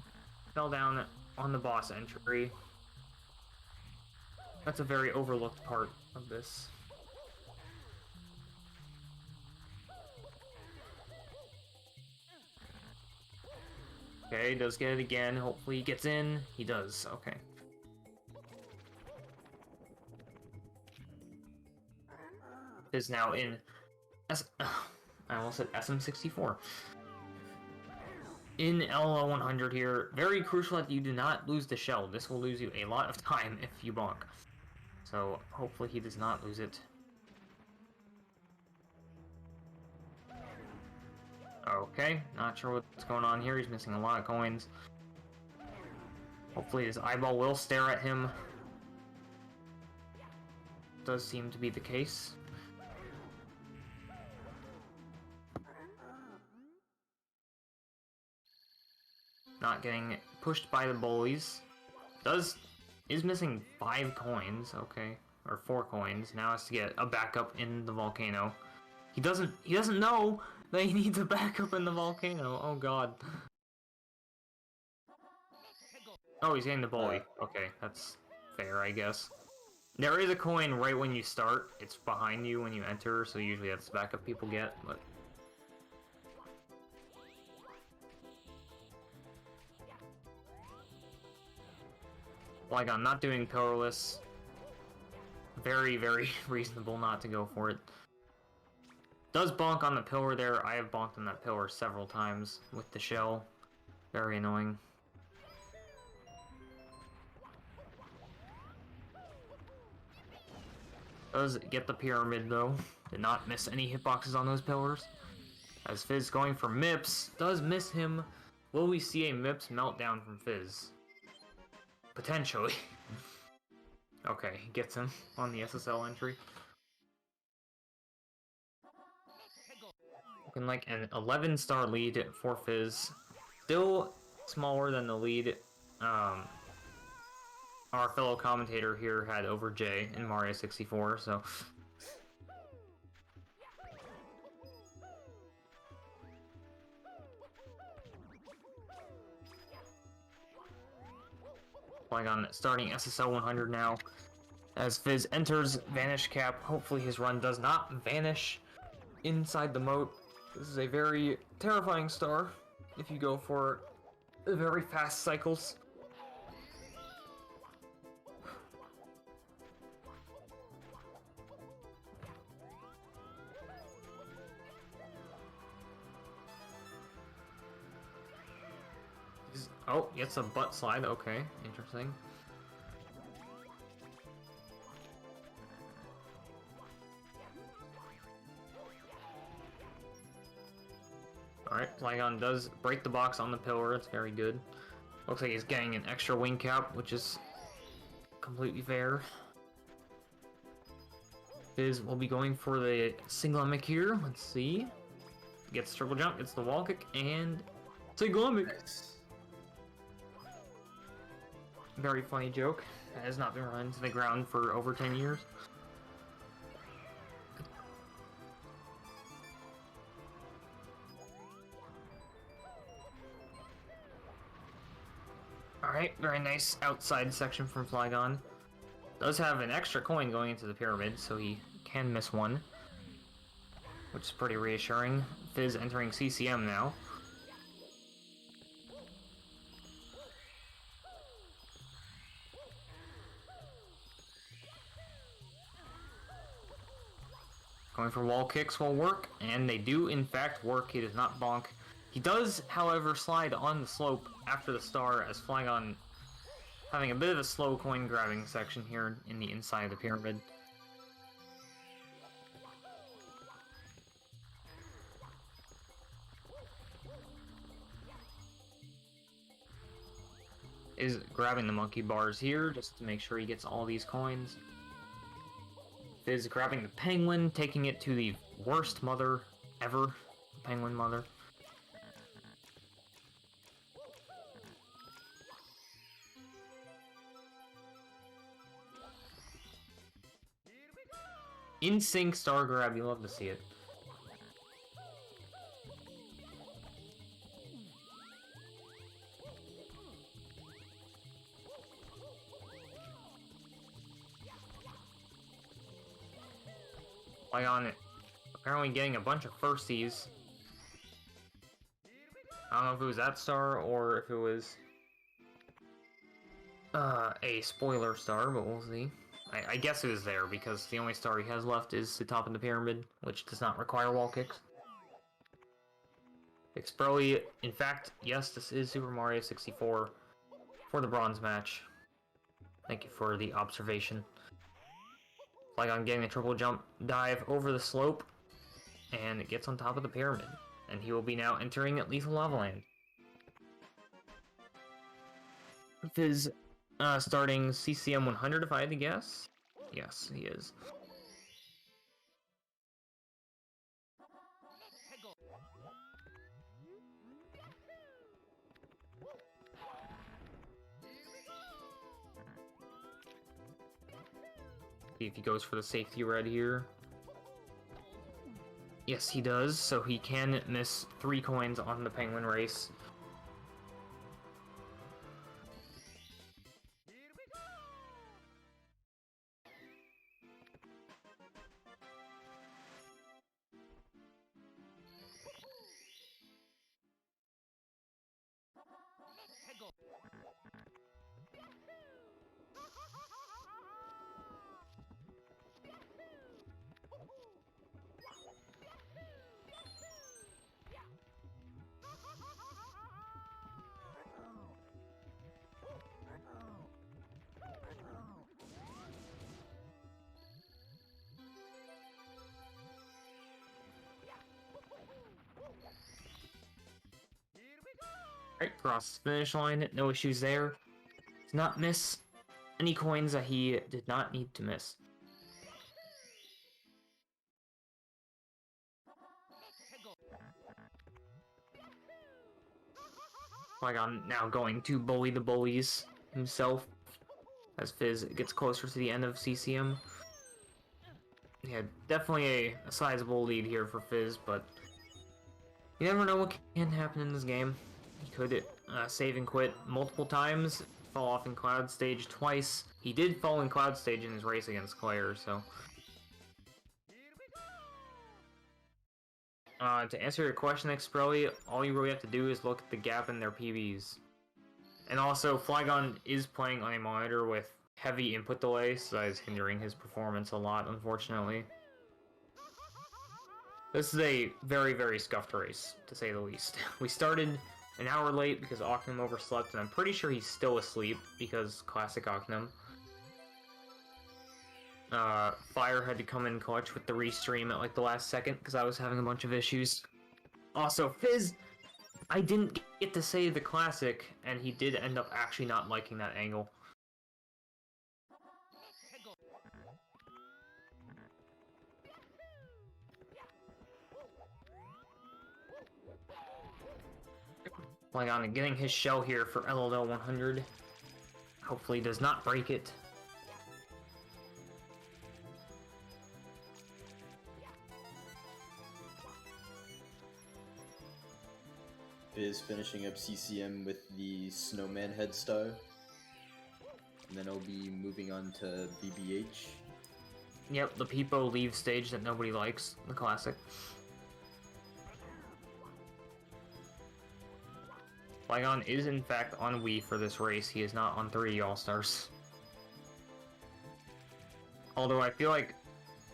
fell down on the boss entry. That's a very overlooked part of this. Okay, does get it again. Hopefully he gets in. He does. Okay. Is now in I almost said SM64. In LL100 here, very crucial that you do not lose the shell. This will lose you a lot of time if you bonk. So hopefully he does not lose it. Okay, not sure what's going on here. He's missing a lot of coins. Hopefully his eyeball will stare at him. Does seem to be the case. Not getting pushed by the bullies. Is missing 5 coins, okay. Or 4 coins. Now has to get a backup in the volcano. He doesn't know that he needs a backup in the volcano. Oh god. Oh, he's getting the bully. Okay, that's fair, I guess. There is a coin right when you start. It's behind you when you enter, so usually that's the backup people get, but... Like, I'm not doing pillarless. Very, very reasonable not to go for it. Does bonk on the pillar there. I have bonked on that pillar several times with the shell. Very annoying. Does get the pyramid though. Did not miss any hitboxes on those pillars. As Fizz going for Mips. Does miss him. Will we see a Mips meltdown from Fizz? Potentially. Okay, gets him on the SSL entry. Looking like an 11-star lead for Fizz. Still smaller than the lead our fellow commentator here had over Jay in Mario 64, so... Flygon starting SSL 100 now. As Fizz enters Vanish Cap, hopefully his run does not vanish inside the moat. This is a very terrifying star if you go for very fast cycles. Oh, it's a butt slide. Okay, interesting. Alright, Flygon does break the box on the pillar. It's very good. Looks like he's getting an extra wing cap, which is completely fair. Fizz will be going for the single mimic here. Let's see. Gets triple jump, gets the wall kick, and single mimic. Nice. Very funny joke. That has not been run to the ground for over 10 years. Alright, very nice outside section from Flygon. Does have an extra coin going into the pyramid, so he can miss one. Which is pretty reassuring. Fizz entering CCM now. Going for wall kicks will work, and they do in fact work. He does not bonk. He does, however, slide on the slope after the star as Flygon having a bit of a slow coin grabbing section here in the inside of the pyramid. Is grabbing the monkey bars here just to make sure he gets all these coins. Fizz grabbing the penguin, taking it to the worst mother ever. Penguin mother. In sync star grab, you love to see it. Flygon apparently getting a bunch of firsties. I don't know if it was that star or if it was a spoiler star, but we'll see. I guess it was there because the only star he has left is the top of the pyramid, which does not require wall kicks. Exprelly, in fact, yes, this is Super Mario 64 for the bronze match. Thank you for the observation. Flygon getting a triple jump dive over the slope, and it gets on top of the pyramid. And he will be now entering Lethal Lava Land. Fizz starting CCM 100 if I had to guess. Yes, he is. See if he goes for the safety red here. Yes, he does, so he can miss 3 coins on the penguin race. Right, cross the finish line, no issues there. Does not miss any coins that he did not need to miss. Flygon now going to bully the bullies himself as Fizz gets closer to the end of CCM. Yeah, definitely a sizable lead here for Fizz, but you never know what can happen in this game. He could save and quit multiple times, fall off in Cloud Stage twice. He did fall in Cloud Stage in his race against Claire, so... to answer your question, Exprelly, all you really have to do is look at the gap in their PBs. And also, Flygon is playing on a monitor with heavy input delay, so that is hindering his performance a lot, unfortunately. This is a very, very scuffed race, to say the least. We started an hour late because Oknem overslept, and I'm pretty sure he's still asleep, because classic Oknem. Fire had to come in clutch with the restream at like the last second, because I was having a bunch of issues. Also, Fizz, I didn't get to say the classic, and he did end up actually not liking that angle. Flygon and getting his shell here for LLL 100. Hopefully does not break it. Fizz finishing up CCM with the Snowman head star. And then I'll be moving on to BBH. Yep, the Peepo leave stage that nobody likes, the classic. Flygon is in fact on Wii for this race, he is not on 3D All-Stars. Although I feel like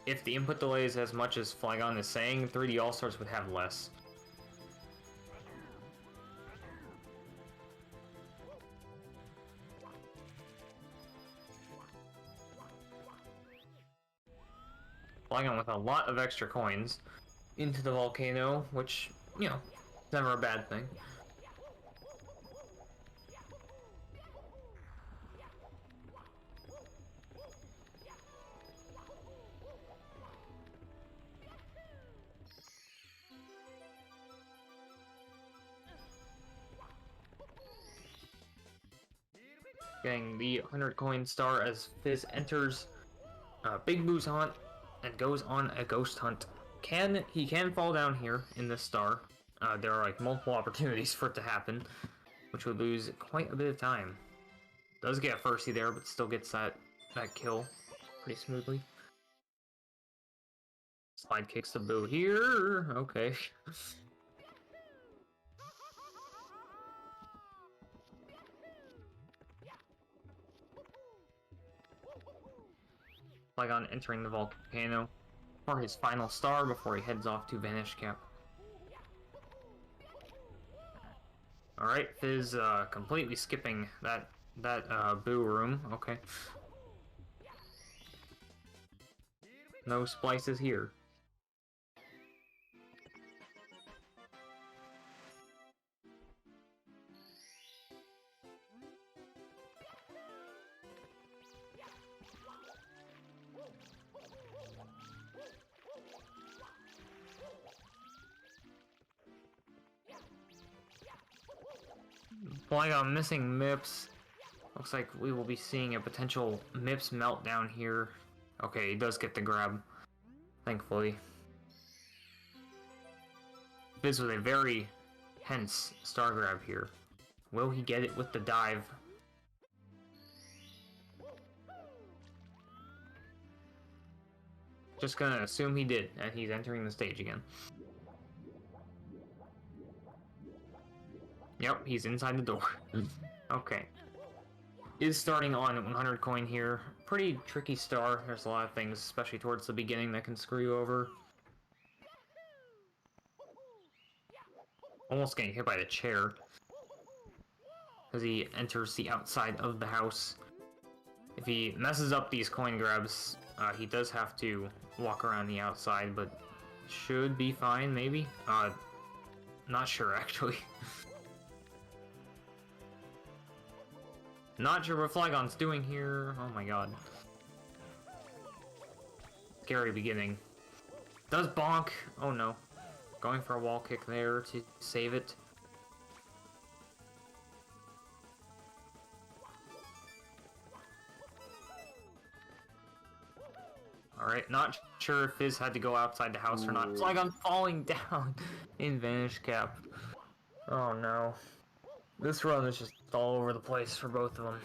if the input delay is as much as Flygon is saying, 3D All-Stars would have less. Flygon with a lot of extra coins into the volcano, which, you know, is never a bad thing. getting the 100 coin star as Fizz enters Big Boo's hunt and goes on a ghost hunt. He can fall down here in this star. There are like multiple opportunities for it to happen, which would lose quite a bit of time. Does get firsty there, but still gets that kill pretty smoothly. Slide kicks the Boo here. Okay. Flygon entering the volcano for his final star before he heads off to Vanish Cap. Alright, Fizz completely skipping that Boo room. Okay. No splices here. Flygon missing MIPS. Looks like we will be seeing a potential MIPS meltdown here. Okay, he does get the grab, thankfully. Fizz with a very tense star grab here. Will he get it with the dive? Just gonna assume he did, and he's entering the stage again. Yep, he's inside the door. Okay. Is starting on 100 coin here. Pretty tricky star. There's a lot of things, especially towards the beginning, that can screw you over. Almost getting hit by the chair as he enters the outside of the house. If he messes up these coin grabs, he does have to walk around the outside, but should be fine, maybe? Not sure, actually. Not sure what Flygon's doing here. Oh my god. Scary beginning. Does bonk. Oh no. Going for a wall kick there to save it. Alright, not sure if Fizz had to go outside the house or not. Flygon falling down in Vanish Cap. Oh no. This run is just all over the place for both of them.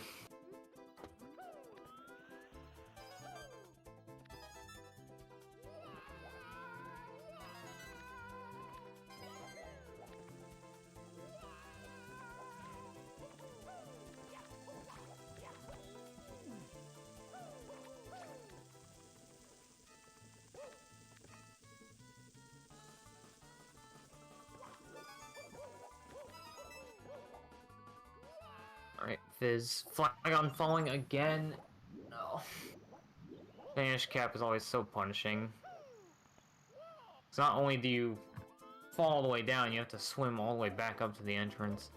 Alright, Fizz. Flygon falling again. No. Vanish Cap is always so punishing. So not only do you fall all the way down, you have to swim all the way back up to the entrance.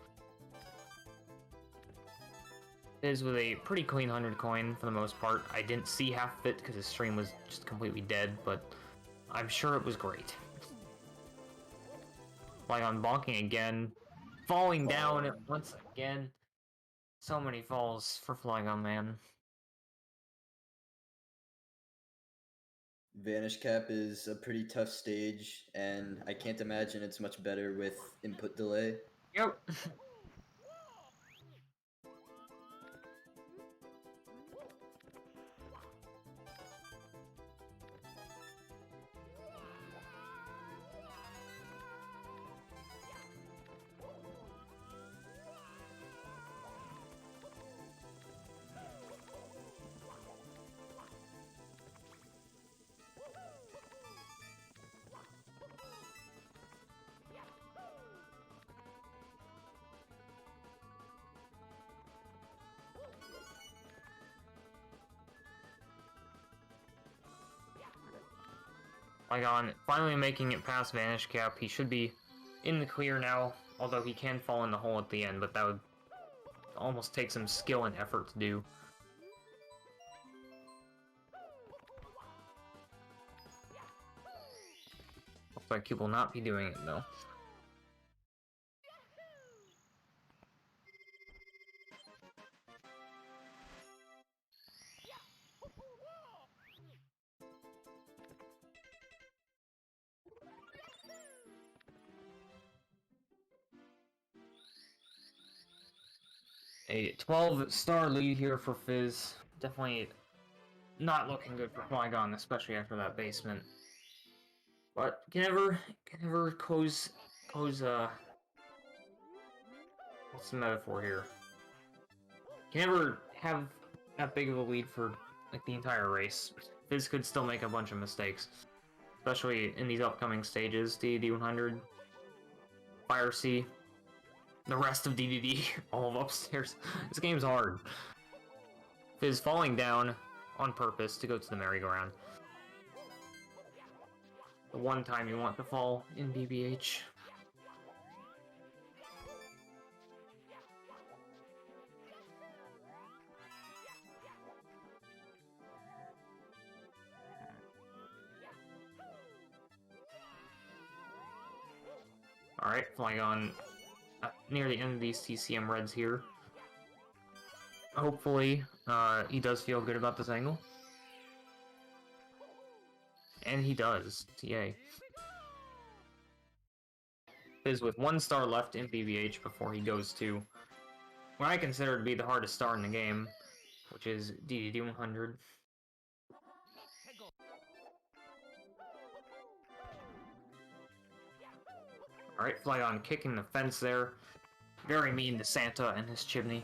Fizz with a pretty clean 100 coin for the most part. I didn't see half of it because his stream was just completely dead, but I'm sure it was great. Flygon bonking again. Falling down once again. So many falls for Flygon, man. Vanish Cap is a pretty tough stage, and I can't imagine it's much better with input delay. Yep. Flygon finally making it past Vanish Cap. He should be in the clear now, although he can fall in the hole at the end, but that would almost take some skill and effort to do. Looks like he will not be doing it, though. A 12-star lead here for Fizz. Definitely not looking good for Flygon, especially after that basement. But can never close what's the metaphor here? Can never have that big of a lead for like the entire race. Fizz could still make a bunch of mistakes, especially in these upcoming stages. DDD 100, Fire Sea, the rest of DDD, all of upstairs. This game's hard. Fizz falling down on purpose to go to the merry-go-round. The one time you want to fall in BBH. Alright, Flygon near the end of these TCM Reds here. Hopefully, he does feel good about this angle. And he does. TA. Fizz with 1 star left in BBH before he goes to what I consider to be the hardest star in the game, which is DDD 100. Alright, Flygon kicking the fence there. Very mean to Santa and his chimney.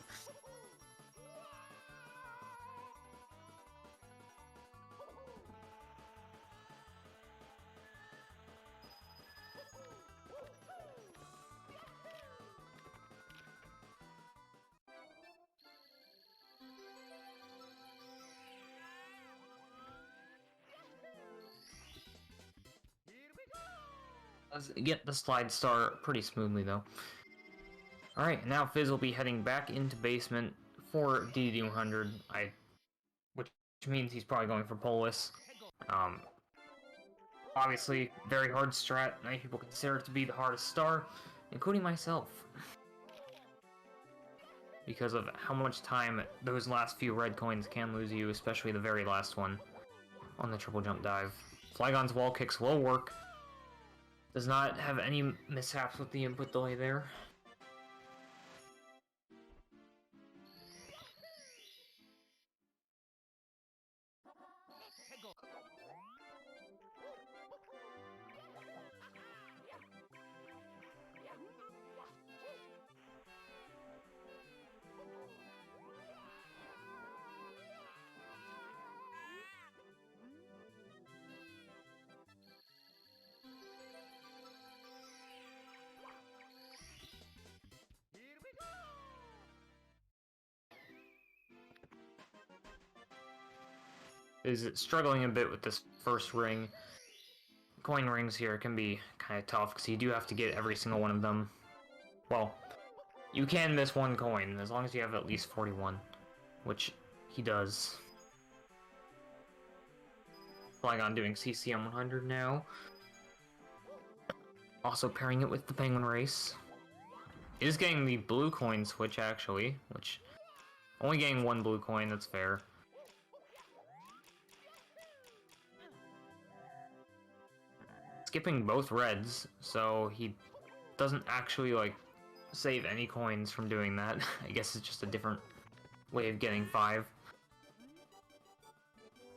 Does get the slide star pretty smoothly though. Alright, now Fizz will be heading back into basement for DD 100, which means he's probably going for Polis. Obviously, very hard strat. Many people consider it to be the hardest star, including myself. Because of how much time those last few red coins can lose you, especially the very last one on the triple jump dive. Flygon's wall kicks will work. Does not have any mishaps with the input delay there. Is struggling a bit with this first ring. Coin rings here can be kind of tough because you do have to get every single one of them. Well, you can miss one coin as long as you have at least 41, which he does. Flygon doing CCM 100 now. Also pairing it with the Penguin Race. Is getting the blue coin switch actually, which only getting 1 blue coin, that's fair. Skipping both reds, so he doesn't actually like save any coins from doing that. I guess it's just a different way of getting 5.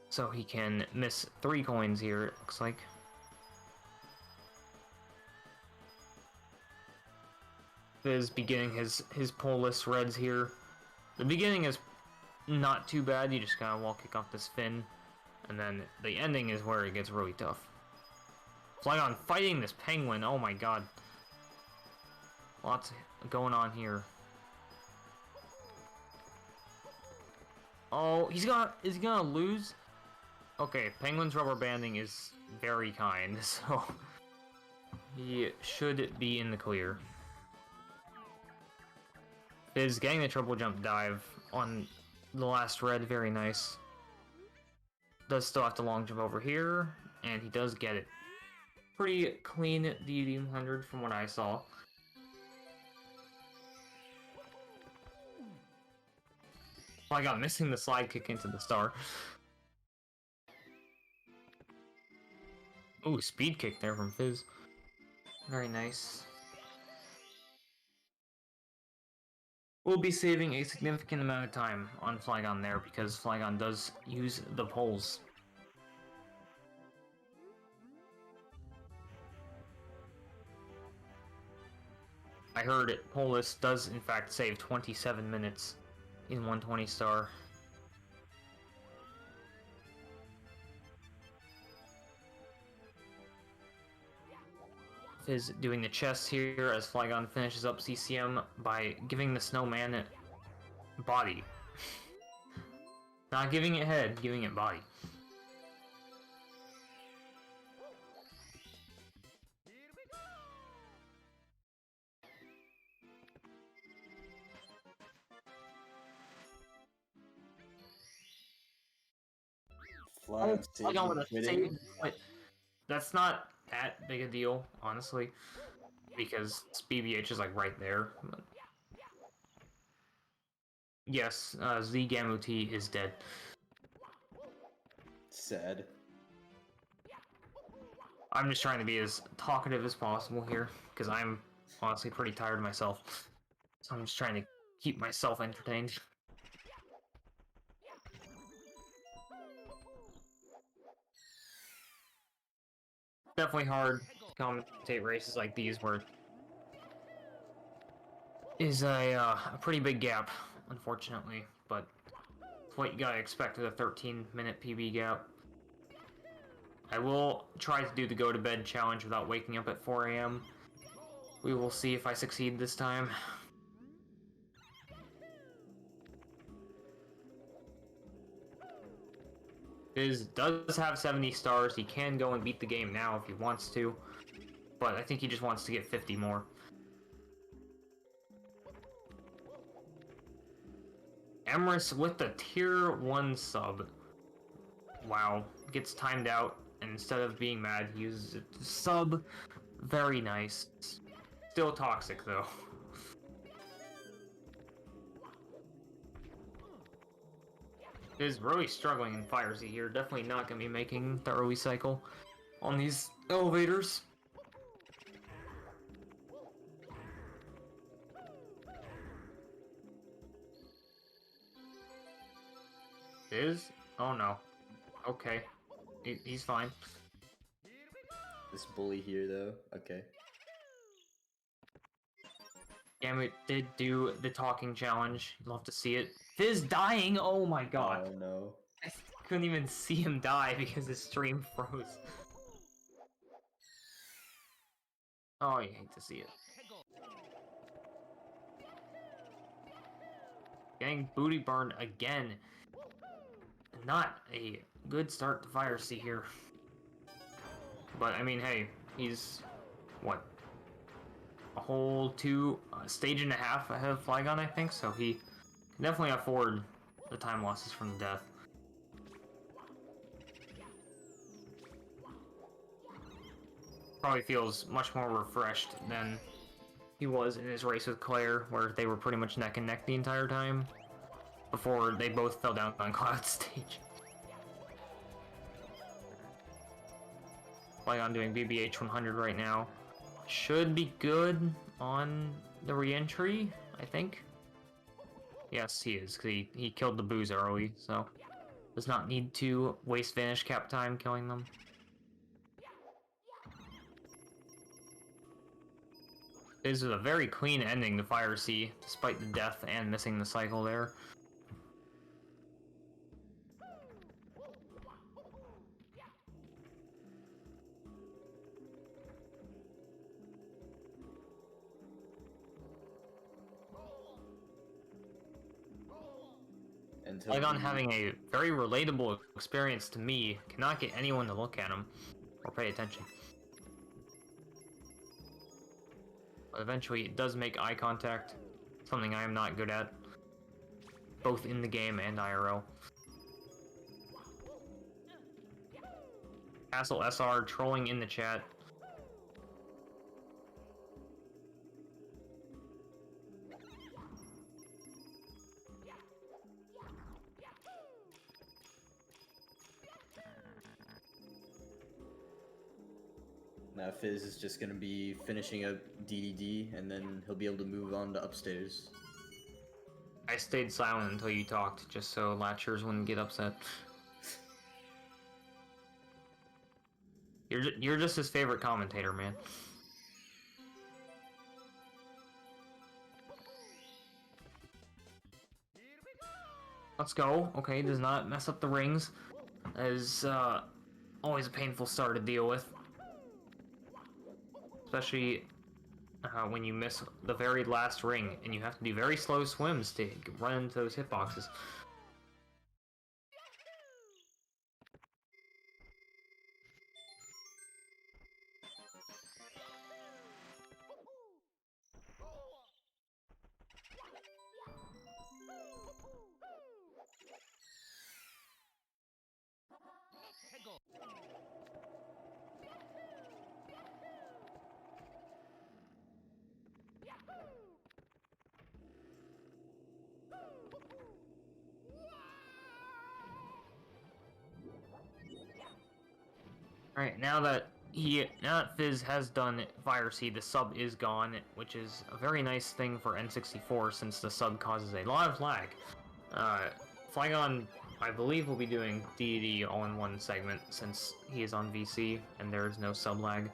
So he can miss 3 coins here, it looks like. Fizz beginning his pull-less reds here. The beginning is not too bad, you just kind of wall kick off this fin, and then the ending is where it gets really tough. Flygon fighting this penguin, oh my god. Lots going on here. Oh, is he gonna lose? Okay, Penguin's rubber banding is very kind, so he should be in the clear. Fizz getting the triple jump dive on the last red, very nice. Does still have to long jump over here, and he does get it. Pretty clean DD 100 from what I saw. Oh, I got missing the slide kick into the star. Ooh, speed kick there from Fizz. Very nice. We'll be saving a significant amount of time on Flygon there because Flygon does use the poles. I heard it. Polus does in fact save 27 minutes in 120 star. Fizz doing the chess here as Flygon finishes up CCM by giving the snowman body. Not giving it head, giving it body. Flygon with a save, but that's not that big a deal, honestly, because BBH is like right there. But... Yes, Z Gamuti is dead. Sad. I'm just trying to be as talkative as possible here, because I'm honestly pretty tired myself. So I'm just trying to keep myself entertained. Definitely hard to commentate races like these where is a pretty big gap, unfortunately, but it's what you gotta expect with a 13-minute PB gap. I will try to do the go to bed challenge without waking up at 4 AM. We will see if I succeed this time. Fizz does have 70 stars. He can go and beat the game now if he wants to, but I think he just wants to get 50 more. Emrys with the tier 1 sub. Wow. Gets timed out, and instead of being mad, he uses it to sub. Very nice. Still toxic, though. Is really struggling in Fire Z here. Definitely not going to be making the early cycle on these elevators. Oh no. Okay. He's fine. This bully here, though. Okay. Gambit did do the talking challenge. Love to see it. Fizz dying! Oh my god. Oh no. I couldn't even see him die because his stream froze. Oh, you hate to see it. Getting booty burned again. Not a good start to Fire C here. But, I mean, hey, he's, what, a whole stage and a half ahead of Flygon, I think, so he can definitely afford the time losses from the death. Probably feels much more refreshed than he was in his race with Claire, where they were pretty much neck and neck the entire time, before they both fell down on Cloud stage. Flygon doing BBH 100 right now. Should be good on the re-entry, I think. Yes, he is, because he killed the boos early, so does not need to waste Vanish Cap time killing them. This is a very clean ending to Fire C, despite the death and missing the cycle there. Flygon having a very relatable experience to me, cannot get anyone to look at him or pay attention. But eventually it does make eye contact, something I am not good at, both in the game and IRL. Castle SR trolling in the chat. Now Fizz is just gonna be finishing up DDD, and then he'll be able to move on to upstairs. stayed silent until you talked, just so Latchers wouldn't get upset. You're just his favorite commentator, man. Let's go. Okay, does not mess up the rings. That is always a painful star to deal with. Especially when you miss the very last ring and you have to do very slow swims to run into those hitboxes. Alright, now that Fizz has done Fire Seed, the sub is gone, which is a very nice thing for N64 since the sub causes a lot of lag. Flygon, I believe, will be doing DD all in one segment since he is on VC and there is no sub lag.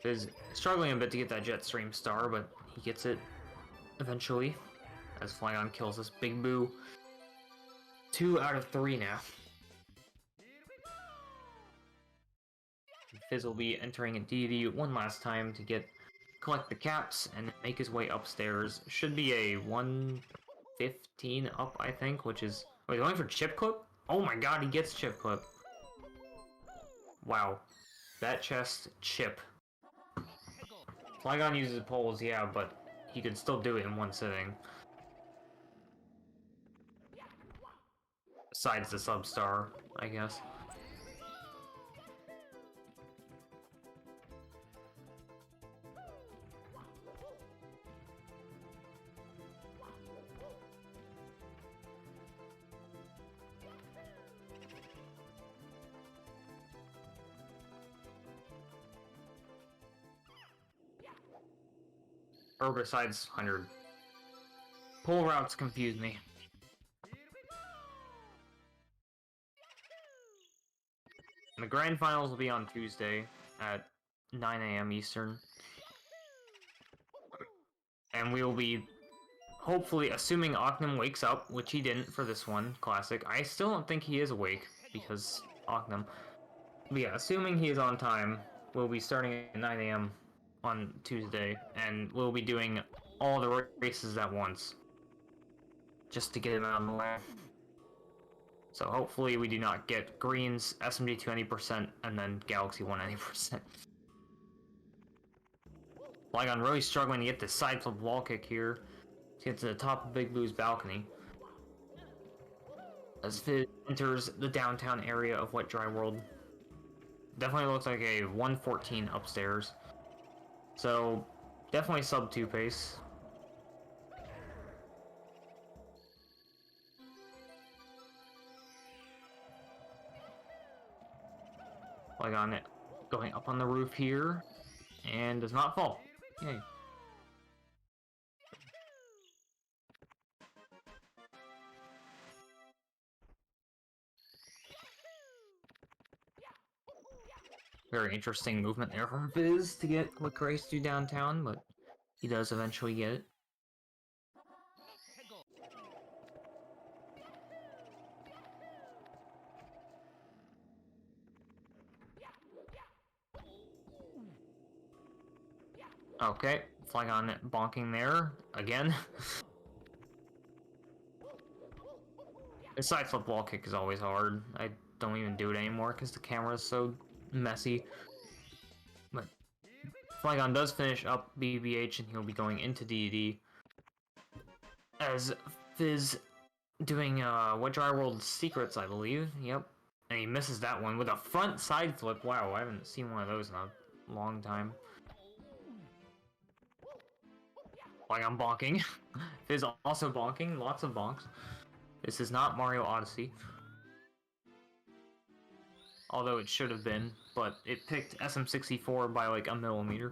Fizz struggling a bit to get that Jetstream star, but he gets it eventually as Flygon kills this Big Boo. 2 out of 3 now. Fizz will be entering a DD one last time to collect the caps and make his way upstairs. Should be a 115 up, I think, which is... Wait, going for chip clip? Oh my god, he gets chip clip. Wow. That chest chip. Flygon uses poles, yeah, but he could still do it in one sitting. Besides the sub-star, I guess. Or besides 100. Pole routes confuse me. And the grand finals will be on Tuesday at 9 AM Eastern. And we will be, hopefully, assuming Oknem wakes up, which he didn't for this one, classic. I still don't think he is awake, because Oknem. But yeah, assuming he is on time, we'll be starting at 9 AM on Tuesday, and we'll be doing all the races at once. Just to get him out of the way. So hopefully we do not get Green's SMG2 any%, and then Galaxy 1 any%. Flygon really struggling to get this side flip wall kick here to get to the top of Big Blue's balcony. As Fizz enters the downtown area of Wet Dry World. Definitely looks like a 114 upstairs. So, definitely sub 2 pace. Flygon going up on the roof here, and does not fall. Yay. Very interesting movement there from Fizz to get quick race to downtown, but he does eventually get it. Okay, Flygon bonking there again. The side flip wall kick is always hard. I don't even do it anymore because the camera is so messy. But Flygon does finish up BBH and he'll be going into DD. As Fizz doing Wet Dry World Secrets, I believe. Yep. And he misses that one with a front side flip. Wow, I haven't seen one of those in a long time. Flygon bonking. Fizz also bonking. Lots of bonks. This is not Mario Odyssey. Although it should have been, but it picked SM64 by like a millimeter.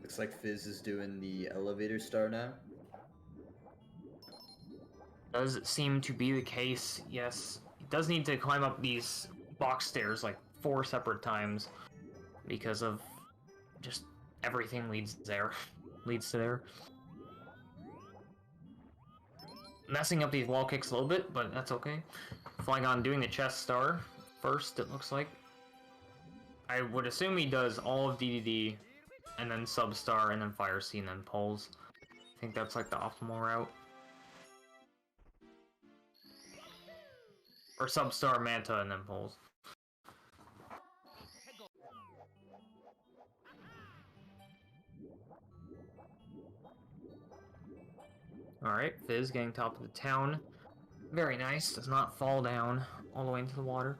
Looks like Fizz is doing the elevator star now. Does seem to be the case, yes. He does need to climb up these box stairs like 4 separate times because of just everything leads there. leads to there. Messing up these wall kicks a little bit, but that's okay. Flygon doing the chest star first, it looks like. I would assume he does all of DDD, and then Substar, and then Fire C, and then pulls. I think that's like the optimal route. Or Substar, Manta, and then pulls. Alright, Fizz getting top of the town. Very nice, does not fall down all the way into the water.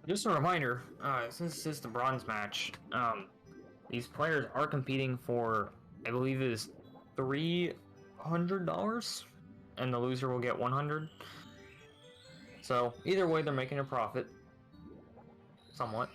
Just a reminder, since this is the bronze match, these players are competing for, I believe it is $300, and the loser will get 100. So, either way, they're making a profit. Somewhat.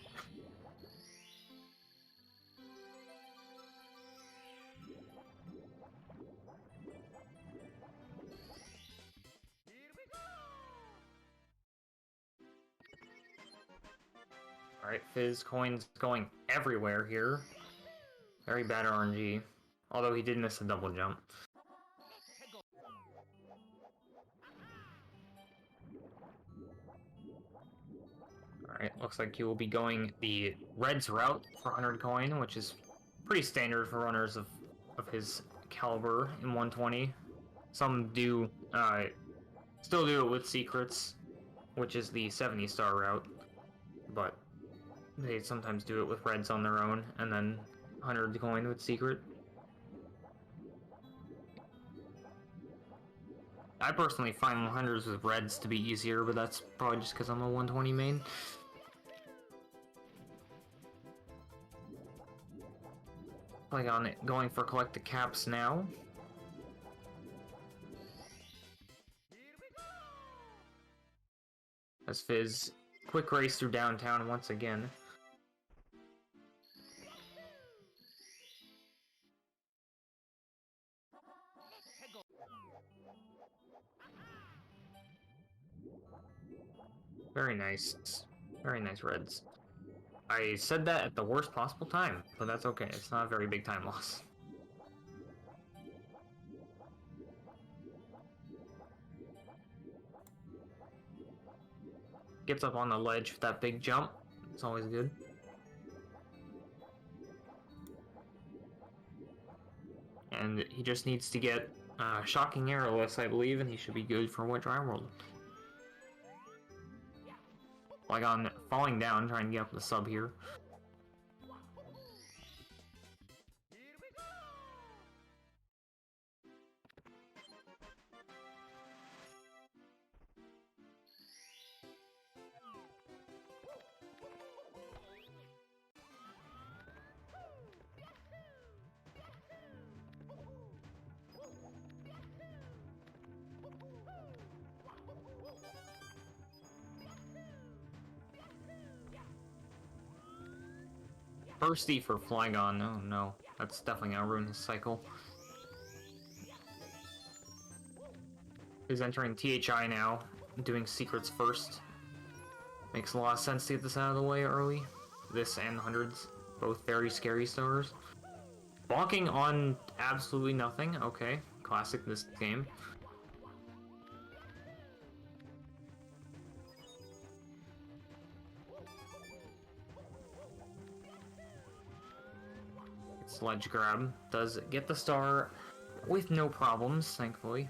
Alright, Fizz coins going everywhere here. Very bad RNG. Although he did miss a double jump. Alright, looks like he will be going the Reds route for 100 coin, which is pretty standard for runners of his caliber in 120. Some do still do it with secrets, which is the 70-star route, but they sometimes do it with Reds on their own, and then 100 coin with secret. I personally find 100s with Reds to be easier, but that's probably just because I'm a 120 main. Flygon going for collect the caps now. As Fizz quick race through downtown once again. Very nice. Very nice Reds. I said that at the worst possible time, but that's okay. It's not a very big time loss. Gets up on the ledge with that big jump. It's always good. And he just needs to get Shocking Arrowless, I believe, and he should be good for What Dry World. Flygon falling down, trying to get up the sub here. Bursty for Flygon, oh no, that's definitely gonna ruin his cycle. He's entering THI now, doing secrets first. Makes a lot of sense to get this out of the way early. This and hundreds, both very scary stars. Bonking on absolutely nothing, okay, classic this game. Sledge grab does get the star with no problems, thankfully.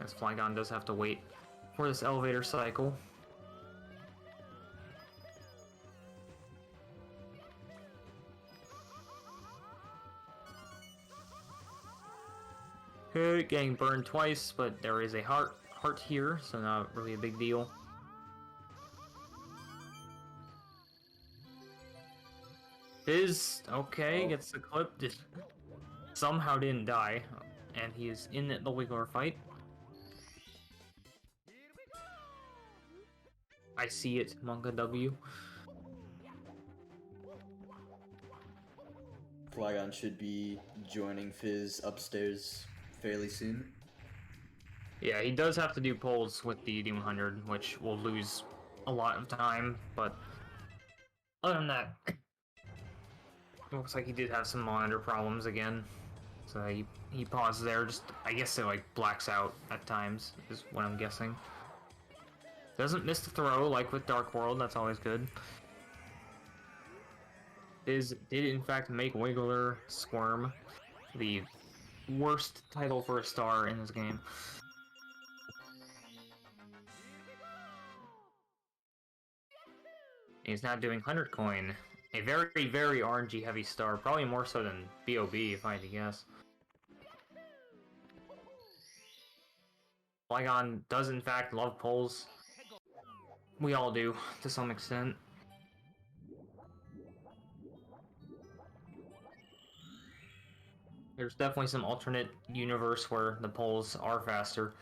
As Flygon does have to wait for this elevator cycle. Okay, getting burned twice, but there is a heart here, so not really a big deal. Fizz, okay, Oh. gets the clip. Somehow didn't die, and he is in the Wiggler fight. I see it, Manga W. Flygon should be joining Fizz upstairs fairly soon. Yeah, he does have to do pulls with the D100, which will lose a lot of time, but other than that, looks like he did have some monitor problems again. So he paused there, just, I guess it like blacks out at times, is what I'm guessing. Doesn't miss the throw like with Dark World, that's always good. Fizz did in fact make Wiggler squirm, the worst title for a star in this game. He's now doing 100 coin. A very, very RNG heavy star, probably more so than BOB if I had to guess. Flygon does in fact love pulls. We all do, to some extent. There's definitely some alternate universe where the pulls are faster.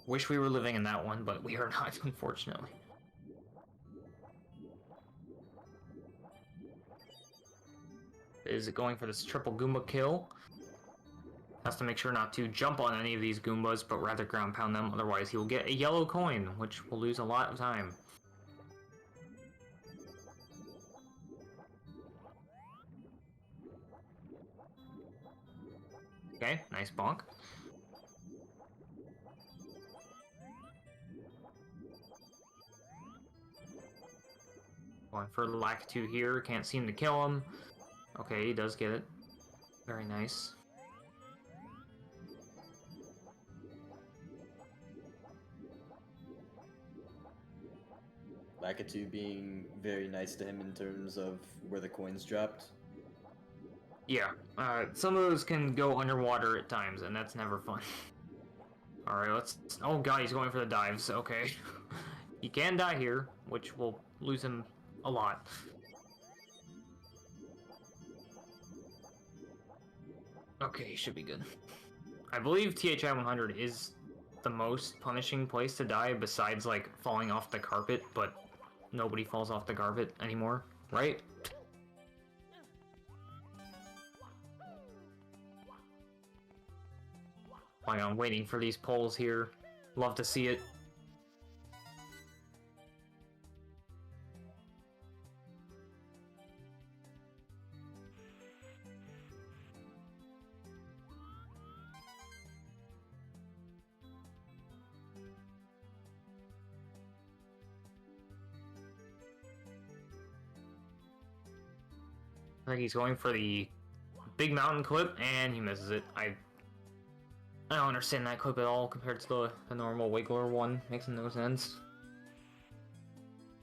Wish we were living in that one, but we are not, unfortunately. Is it going for this triple Goomba kill? Has to make sure not to jump on any of these Goombas, but rather ground pound them, otherwise he will get a yellow coin, which will lose a lot of time. Okay, nice bonk. Going for the lack 2 here, can't seem to kill him. Okay, he does get it. Very nice. Lakitu being very nice to him in terms of where the coins dropped. Yeah, some of those can go underwater at times, and that's never fun. Alright, let's... Oh god, he's going for the dives, okay. He can die here, which will lose him a lot. Okay, he should be good. I believe THI 100 is the most punishing place to die besides, like, falling off the carpet, but nobody falls off the carpet anymore, right? I'm waiting for these polls here. Love to see it. I think he's going for the big mountain clip, and he misses it. I don't understand that clip at all compared to the normal Wiggler one. Makes no sense.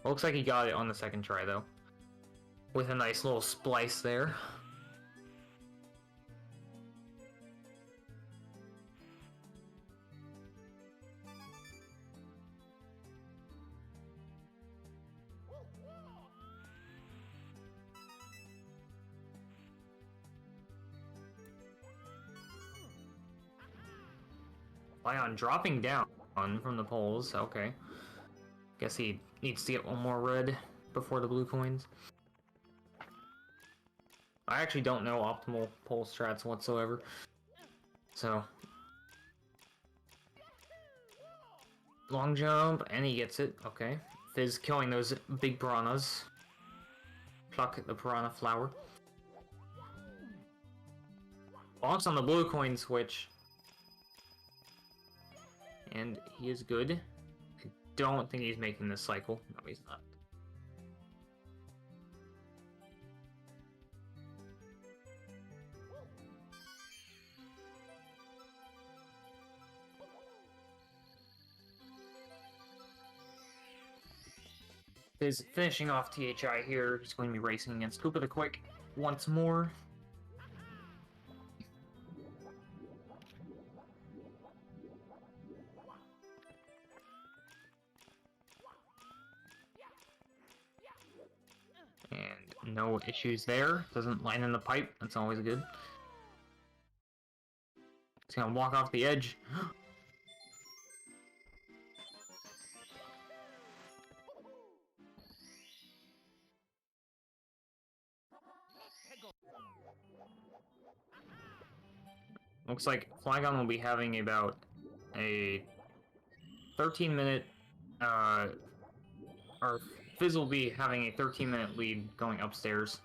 Looks like he got it on the second try, though. With a nice little splice there. Flygon dropping down from the poles, okay. Guess he needs to get one more red before the blue coins. I actually don't know optimal pole strats whatsoever. So... long jump, and he gets it, okay. Fizz killing those big piranhas. Pluck the piranha flower. Bonks on the blue coin switch. And he is good. I don't think he's making this cycle. No, he's not. Is finishing off THI here. He's going to be racing against Koopa the Quick once more. no issues there. Doesn't land in the pipe. That's always good. He's gonna walk off the edge. Looks like Flygon will be having about a 13-minute, or Fizz will be having a 13-minute lead going upstairs,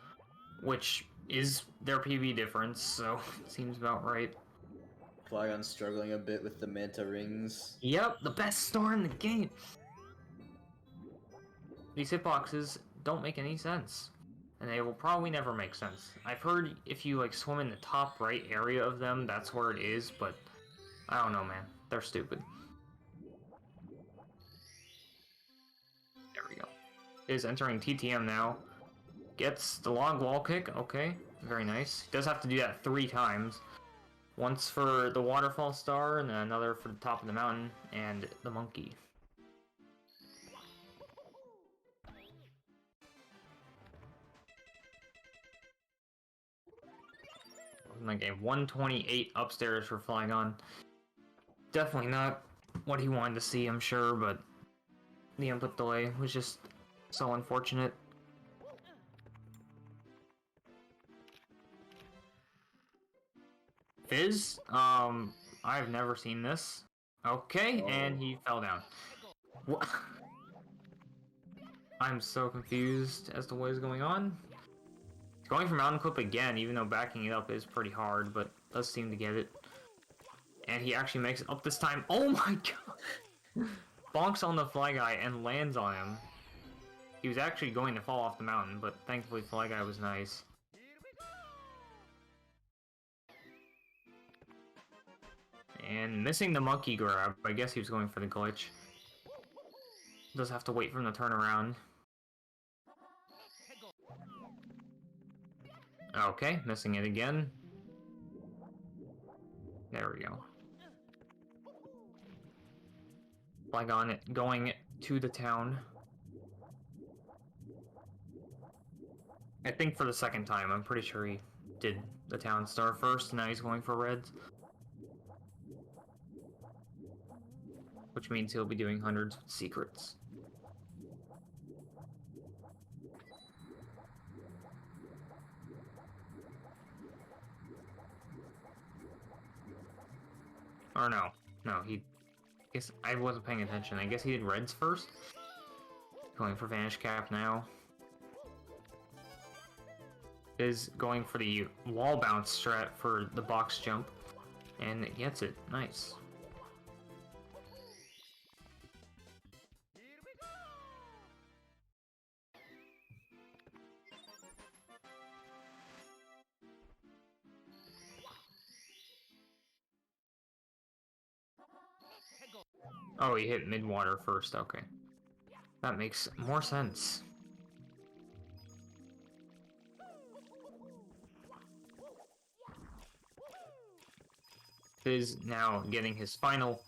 which is their PV difference, so seems about right. Flygon's struggling a bit with the Manta Rings. Yep, the best star in the game! These hitboxes don't make any sense, and they will probably never make sense. I've heard if you like swim in the top right area of them, that's where it is, but I don't know, man. They're stupid. There we go. Is entering TTM now. Gets the log wall kick. Okay, very nice. Does have to do that 3 times. Once for the waterfall star, and then another for the top of the mountain, and the monkey. Like a 128 upstairs for Flygon. Definitely not what he wanted to see, I'm sure, but the input delay was just so unfortunate. Fizz? I've never seen this. Okay, and he fell down. What? I'm so confused as to what is going on. He's going for mountain clip again, even though backing it up is pretty hard, but does seem to get it. And he actually makes it up this time. Oh my god! Bonks on the Fly Guy and lands on him. He was actually going to fall off the mountain, but thankfully Fly Guy was nice. And missing the monkey grab. I guess he was going for the glitch. Does have to wait for him to turn around. Okay, missing it again. There we go. Flygon going to the town. I think for the second time. I'm pretty sure he did the town star first, and now he's going for reds. Which means he'll be doing hundreds with secrets. Or no. No, he... I guess I wasn't paying attention. I guess he did reds first? Going for Vanish Cap now. Is going for the wall bounce strat for the box jump. And it gets it. Nice. Oh, he hit mid-water first, okay. That makes more sense. Is now getting his final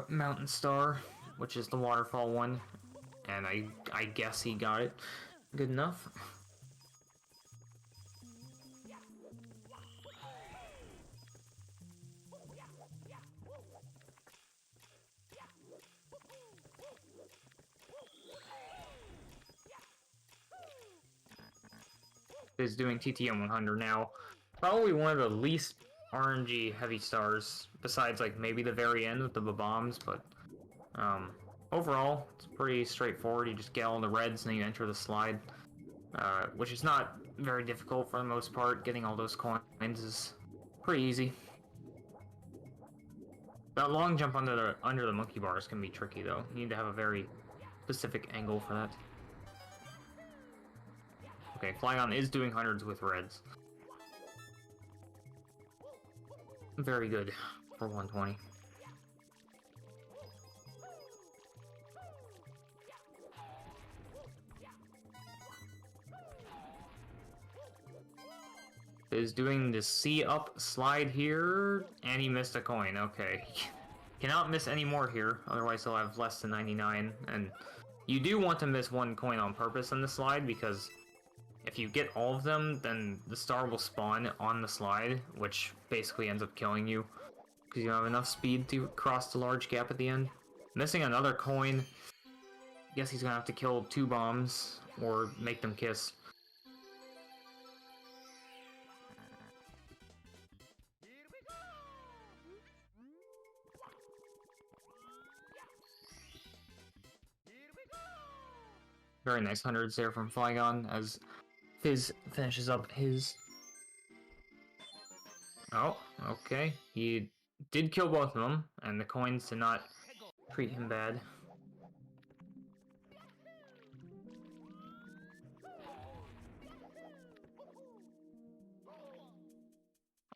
mountain star, which is the waterfall one. And I guess he got it good enough. Is doing TTM 100 now. Probably one of the least RNG heavy stars, besides like maybe the very end with the bombs, but overall it's pretty straightforward. You just get all the reds and then you enter the slide, which is not very difficult for the most part. Getting all those coins is pretty easy. That long jump under the monkey bars can be tricky though. You need to have a very specific angle for that. Okay, Flygon is doing hundreds with reds. Very good for 120. Is doing the C up slide here, and he missed a coin. Okay. Cannot miss any more here, otherwise he'll have less than 99. And you do want to miss one coin on purpose in the slide, because If you get all of them, then the star will spawn on the slide, which basically ends up killing you because you don't have enough speed to cross the large gap at the end. Missing another coin. Guess he's gonna have to kill 2 bombs or make them kiss. Very nice hundreds there from Flygon as Fizz finishes up his. Oh, okay. He did kill both of them, and the coins did not treat him bad.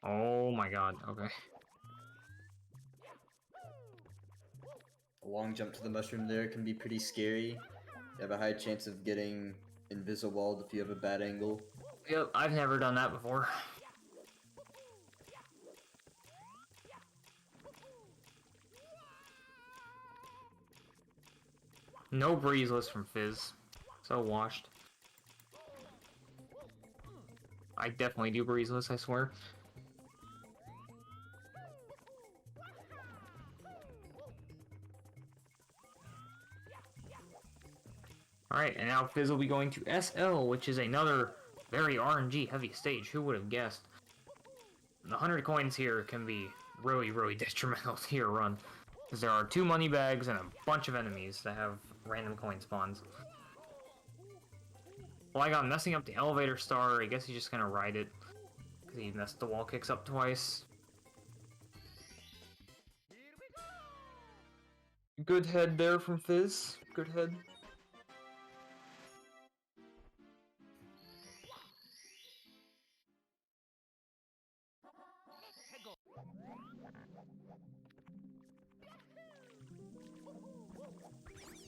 Oh my god, okay. A long jump to the mushroom there can be pretty scary. You have a high chance of getting invisible if you have a bad angle. Yep, I've never done that before. No breezeless from Fizz. So washed. I definitely do breezeless, I swear. Alright, and now Fizz will be going to SL, which is another very RNG heavy stage. Who would have guessed? The 100 coins here can be really detrimental to your run. Because there are 2 money bags and a bunch of enemies that have random coin spawns. Well, I got messing up the elevator star. I guess he's just gonna ride it. Because he messed the wall kicks up twice. Good head there from Fizz. Good head.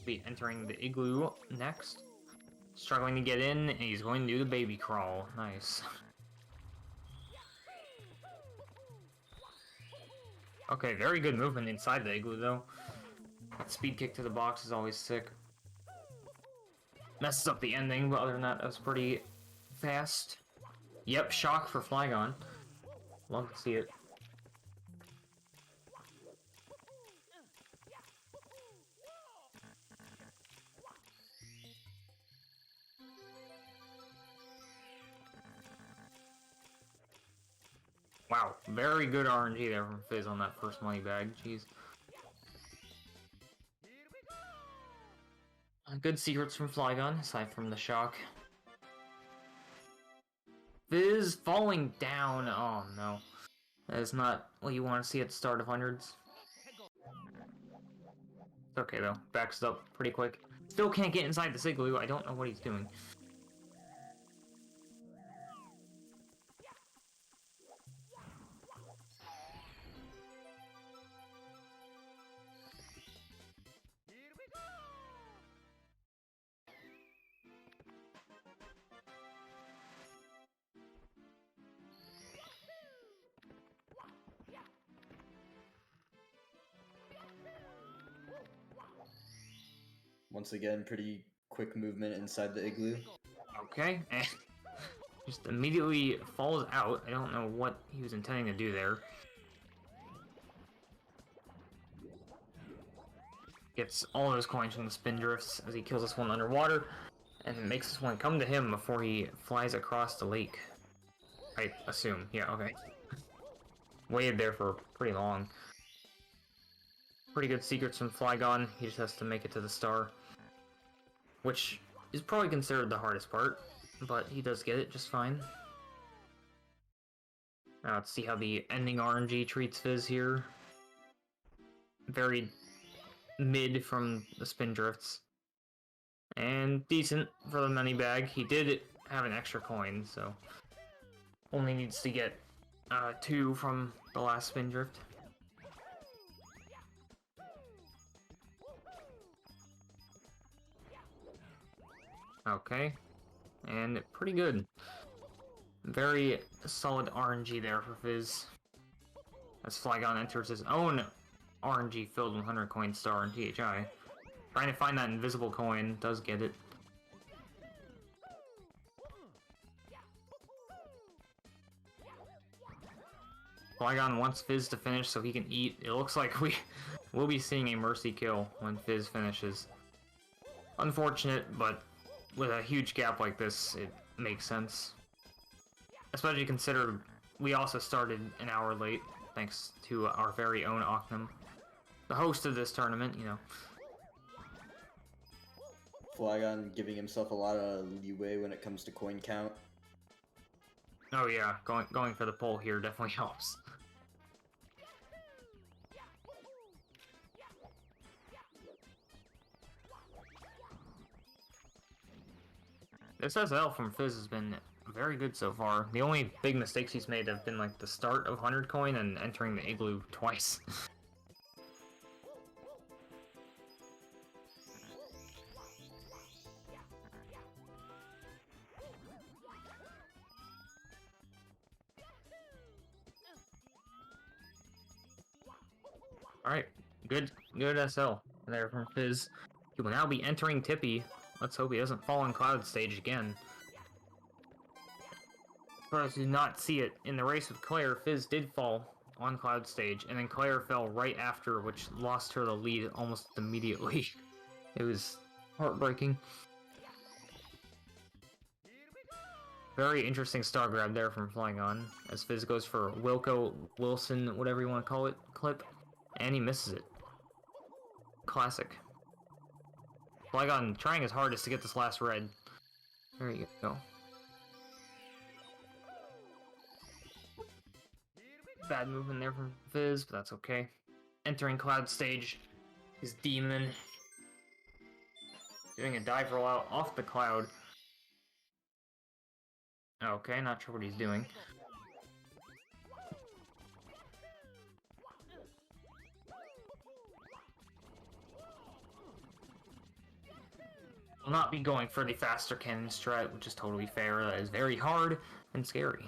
Be entering the igloo next. Struggling to get in, and he's going to do the baby crawl. Nice. Okay, very good movement inside the igloo, though. That speed kick to the box is always sick. Messes up the ending, but other than that, that was pretty fast. Yep, shock for Flygon. Love to see it. Wow, very good RNG there from Fizz on that first money bag. Jeez. Good secrets from Flygon, aside from the shock. Fizz falling down. Oh no. That is not what you want to see at the start of hundreds. It's okay though. Backs up pretty quick. Still can't get inside the igloo. I don't know what he's doing. Once again, pretty quick movement inside the igloo. Okay, and just immediately falls out. I don't know what he was intending to do there. Gets all of his coins from the spin drifts as he kills this one underwater, and makes this one come to him before he flies across the lake. I assume. Yeah, okay. Waited there for pretty long. Pretty good secrets from Flygon. He just has to make it to the star. Which is probably considered the hardest part, but he does get it just fine. Now let's see how the ending RNG treats Fizz here. Very mid from the spin drifts. And decent for the money bag. He did have an extra coin, so only needs to get 2 from the last spin drift. Okay, and pretty good. Very solid RNG there for Fizz. As Flygon enters his own RNG filled 100 coin star in THI. Trying to find that invisible coin, does get it. Flygon wants Fizz to finish so he can eat. It looks like we'll be seeing a mercy kill when Fizz finishes. Unfortunate, but with a huge gap like this, it makes sense. Especially considered we also started an hour late, thanks to our very own Oknem. The host of this tournament, you know. Flygon giving himself a lot of leeway when it comes to coin count. Oh yeah, going for the pole here definitely helps. This SL from Fizz has been very good so far. The only big mistakes he's made have been like the start of 100 coin and entering the igloo twice. Alright, good SL there from Fizz. He will now be entering Tippy. Let's hope he doesn't fall on Cloud Stage again. For those who did not see it, in the race with Claire, Fizz did fall on Cloud Stage, and then Claire fell right after, which lost her the lead almost immediately. It was heartbreaking. Very interesting star grab there from Flygon, as Fizz goes for Wilco, Wilson, whatever you want to call it, clip, and he misses it. Classic. Flygon trying his hardest to get this last red. There you go. Bad movement there from Fizz, but that's okay. Entering Cloud Stage, his demon. Doing a dive rollout off the cloud. Okay, not sure what he's doing. Will not be going for the faster cannon strat, which is totally fair. That is very hard and scary.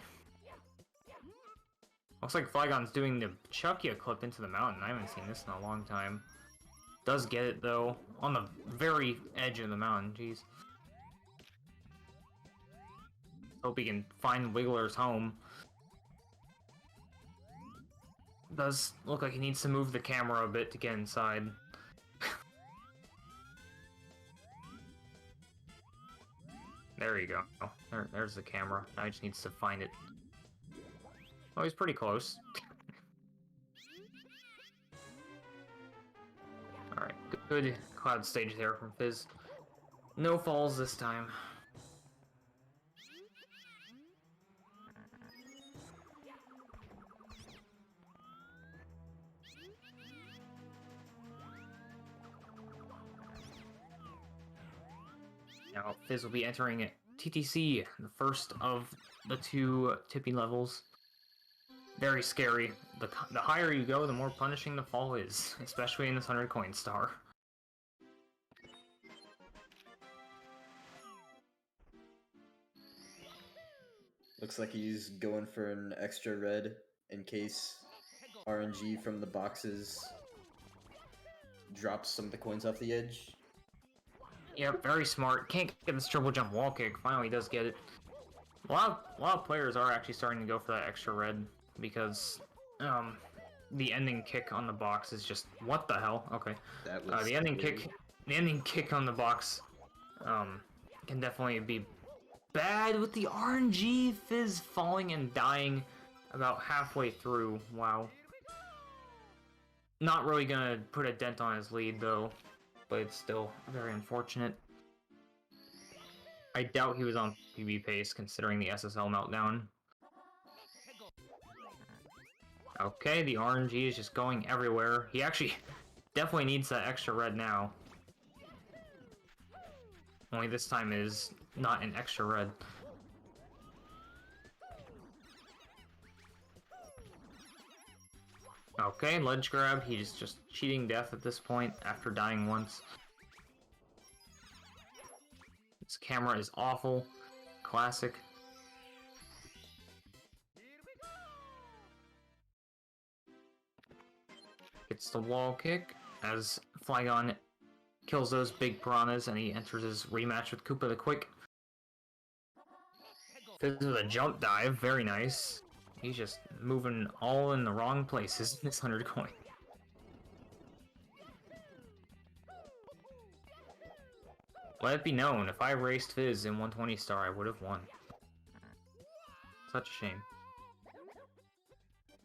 Looks like Flygon's doing the Chuckia clip into the mountain. I haven't seen this in a long time. Does get it, though. On the very edge of the mountain, jeez. Hope he can find Wiggler's home. Does look like he needs to move the camera a bit to get inside. There you go. Oh, there's the camera. Now he just needs to find it. Oh, he's pretty close. Alright, good Cloud Stage there from Fizz. No falls this time. Now, Fizz will be entering TTC, the first of the two Tippy levels. Very scary. The higher you go, the more punishing the fall is, especially in this 100 coin star. Looks like he's going for an extra red in case RNG from the boxes drops some of the coins off the edge. Yep, very smart. Can't get this triple jump wall kick. Finally does get it. A lot of players are actually starting to go for that extra red because the ending kick on the box is just what the hell? Okay, That was the ending kick on the box can definitely be bad with the RNG. Fizz falling and dying about halfway through. Wow. Not really gonna put a dent on his lead though, but it's still very unfortunate. I doubt he was on PB pace considering the SSL meltdown. Okay, the RNG is just going everywhere. He actually definitely needs that extra red now. Only this time is not an extra red. Okay, ledge grab. He's just cheating death at this point after dying once. This camera is awful. Classic. Gets the wall kick as Flygon kills those big piranhas and he enters his rematch with Koopa the Quick. Fizz with a jump dive, very nice. He's just moving all in the wrong places in this 100 coin. Let it be known, if I raced Fizz in 120 star, I would have won. Such a shame.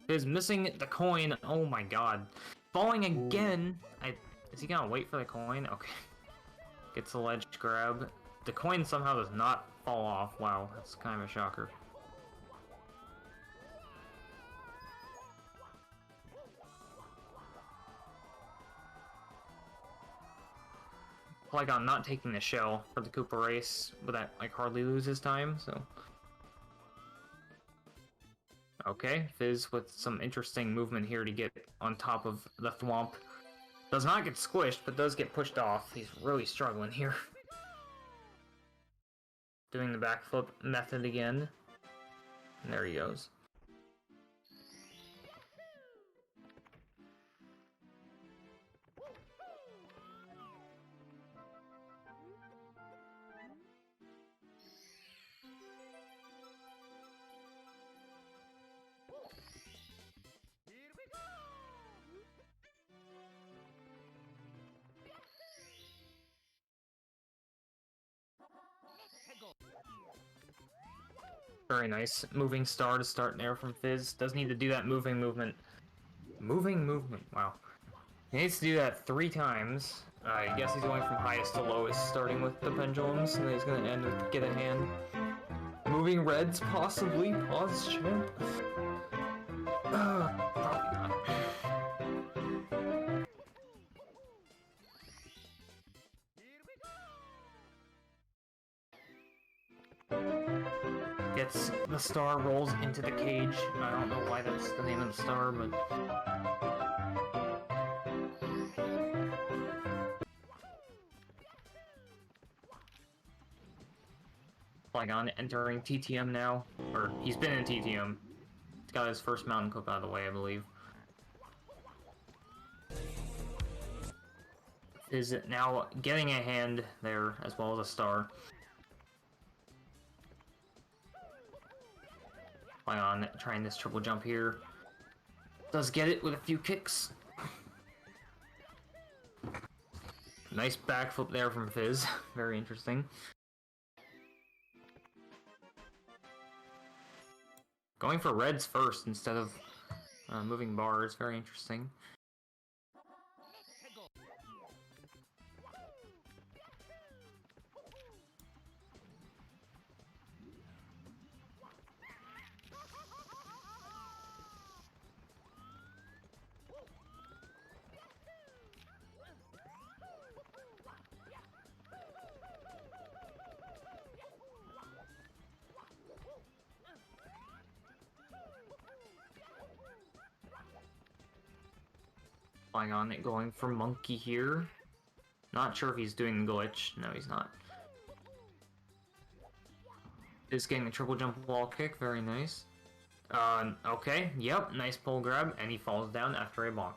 Fizz missing the coin. Oh my god. Falling again. Is he gonna wait for the coin? Okay. Gets the ledge grab. The coin somehow does not fall off. Wow, that's kind of a shocker. Flygon not taking the shell for the Koopa race, but that like hardly loses time, so. Okay, Fizz with some interesting movement here to get on top of the Thwomp. Does not get squished, but does get pushed off. He's really struggling here. Doing the backflip method again. And there he goes. Very nice. Moving star to start there from Fizz. Does need to do that moving movement. Moving movement, wow. He needs to do that 3 times. I guess he's going from highest to lowest, starting with the pendulums, and then he's gonna end with get a hand. Moving reds, possibly. Pause champ. Probably not. Gets the star, rolls into the cage. I don't know why that's the name of the star, but... Flygon entering TTM now. Or, he's been in TTM. He's got his first mountain clip out of the way, I believe. Is it now getting a hand there, as well as a star. Flygon trying this triple jump here. Does get it with a few kicks. Nice backflip there from Fizz. Very interesting. Going for reds first instead of moving bars. Very interesting. On it, going for monkey here. Not sure if he's doing the glitch. No, he's not. Is getting a triple jump wall kick. Very nice. Okay. Yep. Nice pole grab, and he falls down after a bonk.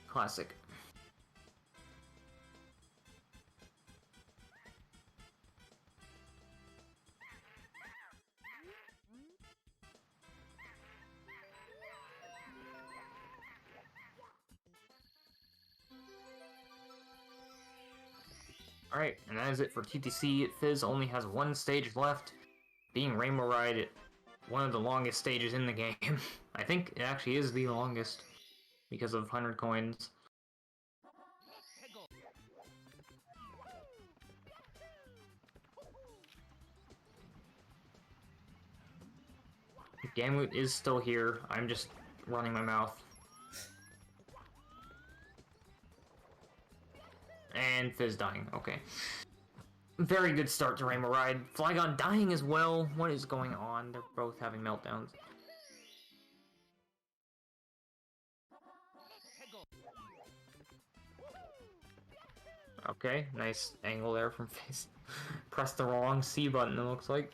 Classic. Alright, and that is it for TTC. Fizz only has 1 stage left, being Rainbow Ride, one of the longest stages in the game. I think it actually is the longest, because of 100 coins. Gamut is still here, I'm just running my mouth. And Fizz dying, okay. Very good start to Rainbow Ride. Flygon dying as well. What is going on? They're both having meltdowns. Okay, nice angle there from Fizz. Pressed the wrong C button, it looks like.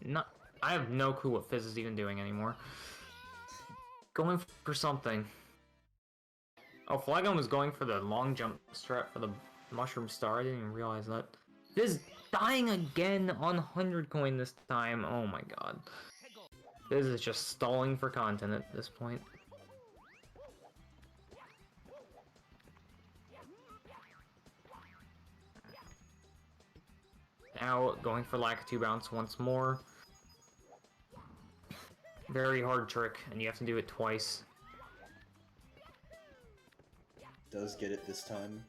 Not. I have no clue what Fizz is even doing anymore. Going for something. Oh, Flygon was going for the long jump strat for the Mushroom Star, I didn't even realize that. Fizz dying again on 100 coin this time. Oh my god. Fizz is just stalling for content at this point. Now going for Lakitu bounce once more. Very hard trick, and you have to do it twice. Does get it this time,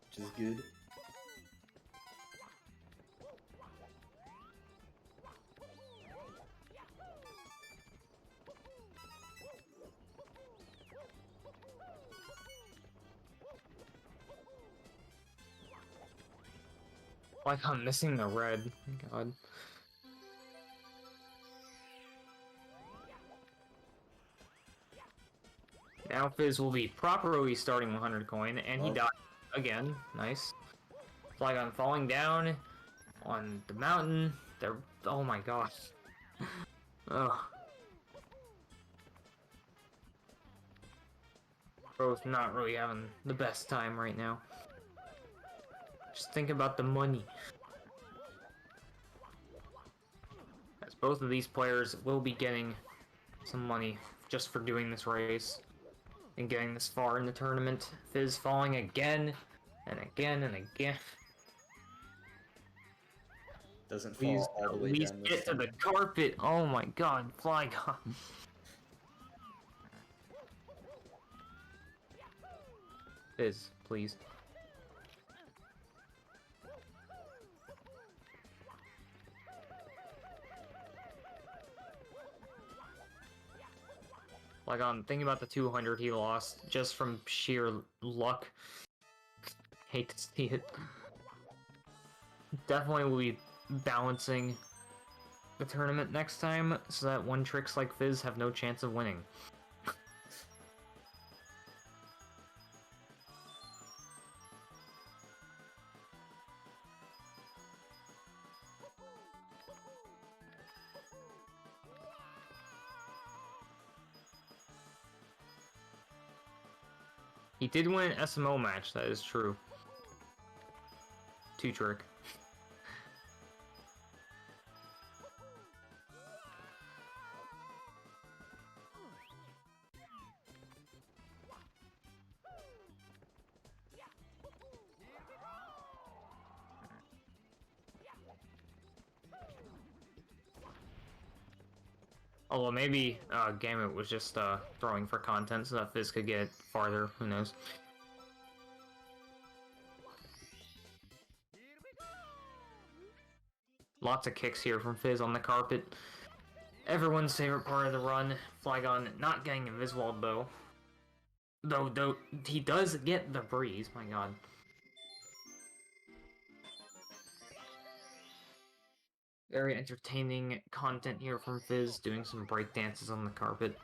which is good. Like I'm missing the red. God. Now Fizz will be properly starting 100 coin, and he Oh. died again. Nice. Flygon falling down on the mountain. They're... oh my gosh. Ugh. Both not really having the best time right now. Just think about the money. As both of these players will be getting some money just for doing this race and getting this far in the tournament. Fizz falling again and again and again. Doesn't Please, fall all the way please down get this to time. the carpet. Oh my god, Flygon. Fizz, please. Like, thinking about the 200 he lost just from sheer luck. Hate to see it. Definitely will be balancing the tournament next time so that one tricks like Fizz have no chance of winning. He did win an SMO match, that is true. 2-trick. Although maybe Gamut was just throwing for content so that Fizz could get farther, who knows. Lots of kicks here from Fizz on the carpet. Everyone's favorite part of the run. Flygon not getting Inviswalled though. Though he does get the breeze, my god. Very entertaining content here from Fizz, doing some break dances on the carpet.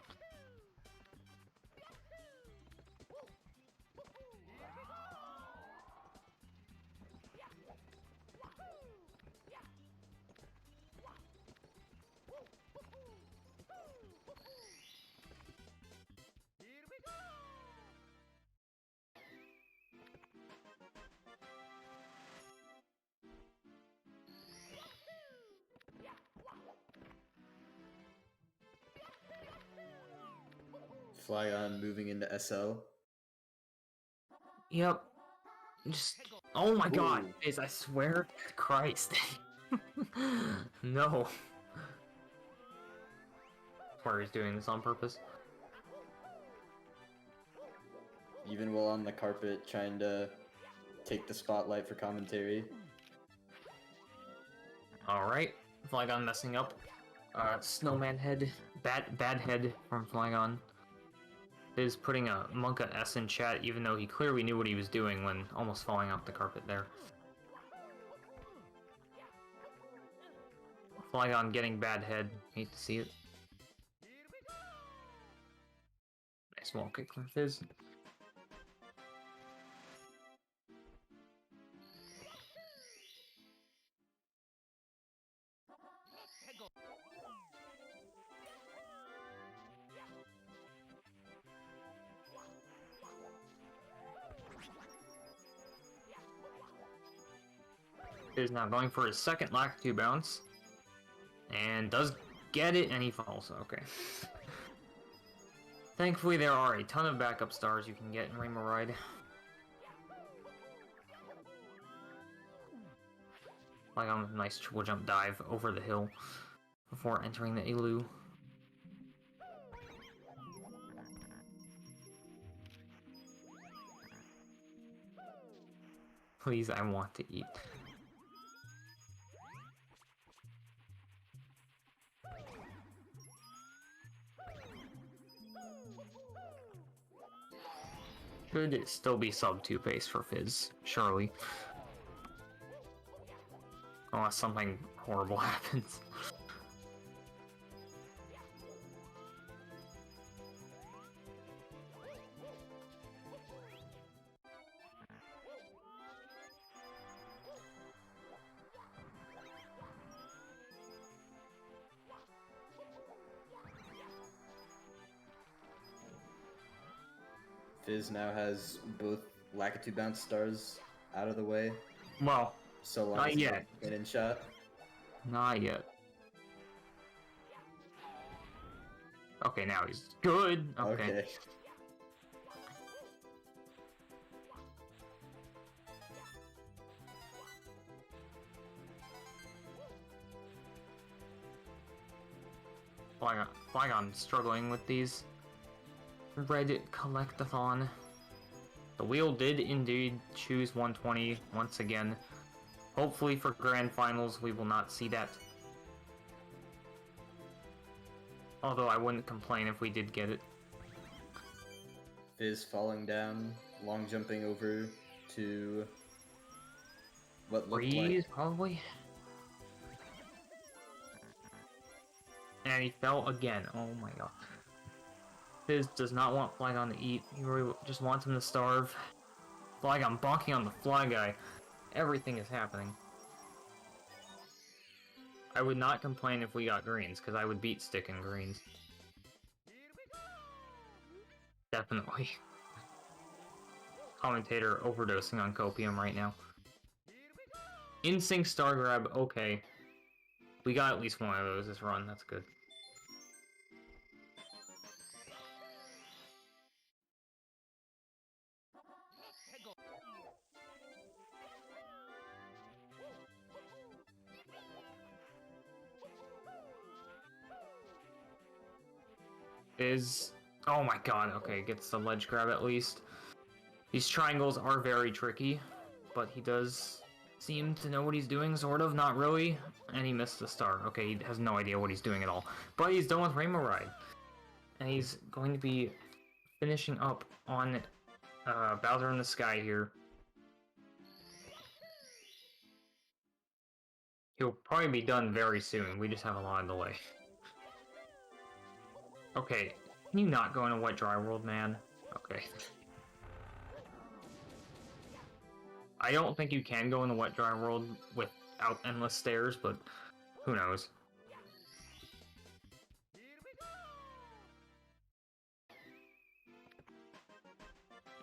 Flygon moving into SL. Yep. Just... oh my god, Ooh. Fizz, I swear to Christ. No. I swear he's doing this on purpose. Even while on the carpet, trying to take the spotlight for commentary. Alright, Flygon messing up. Snowman head. Bad head from Flygon. Fizz putting a Monka S in chat, even though he clearly knew what he was doing when almost falling off the carpet there. Flygon getting bad head. Hate to see it. Nice wall kick from Fizz. Is now going for his second Lakitu bounce. And does get it, and he falls. Okay. Thankfully, there are a ton of backup stars you can get in Rainbow Ride. Like on a nice triple jump dive over the hill before entering the igloo. Please, I want to eat. Should it still be sub 2 pace for Fizz, surely. Unless something horrible happens. Fizz now has both Lakitu bounce stars out of the way, Well, so long not as he yet. get in shot. Not yet. Okay, now he's good. Okay. Flygon struggling with these red collectathon. The wheel did indeed choose 120 once again. Hopefully for grand finals we will not see that. Although I wouldn't complain if we did get it. Fizz falling down, long jumping over to what looked Freeze, like probably. And he fell again. Oh my god. Fizz does not want Flygon to eat. He really just wants him to starve. Flygon bonking on the fly guy. Everything is happening. I would not complain if we got greens, because I would beat Stick in greens. Definitely. Commentator overdosing on copium right now. In-sync star grab, okay. We got at least one of those this run, that's good. Oh my god, okay, gets the ledge grab at least. These triangles are very tricky, but he does seem to know what he's doing, sort of, not really. And he missed the star. Okay, he has no idea what he's doing at all. But he's done with Rainbow Ride. And he's going to be finishing up on Bowser in the Sky here. He'll probably be done very soon, we just have a lot of delay. Okay, can you not go in a wet dry world, man? Okay. I don't think you can go in the wet dry world without endless stairs, but who knows.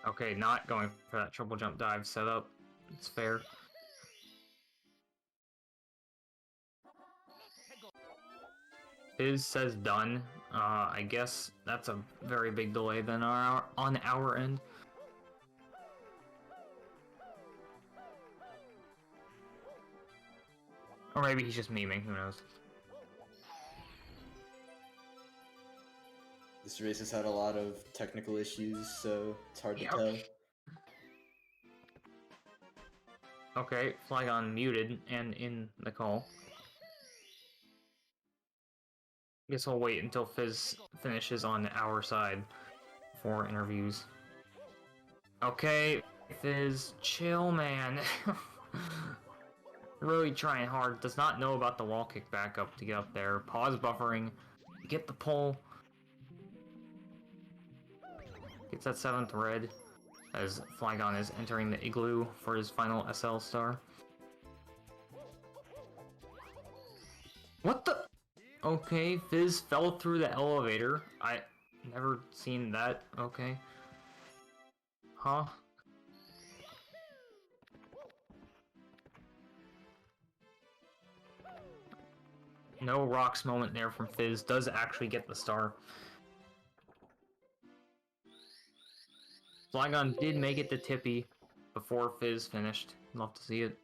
Okay, not going for that triple jump dive setup. It's fair. Fizz says done. I guess that's a very big delay then on our end. Or maybe he's just memeing, who knows. This race has had a lot of technical issues, so it's hard to tell. Okay, Flygon muted and in the call. Guess I'll wait until Fizz finishes on our side for interviews. Okay, Fizz, chill, man. Really trying hard. Does not know about the wall kick backup to get up there. Pause buffering. Get the pull. Gets that 7th red as Flygon is entering the igloo for his final SL star. What the? Okay, Fizz fell through the elevator. I never seen that. Okay. Huh? no rocks moment there from Fizz. Does actually get the star. Flygon did make it to Tippy before Fizz finished. Love to see it.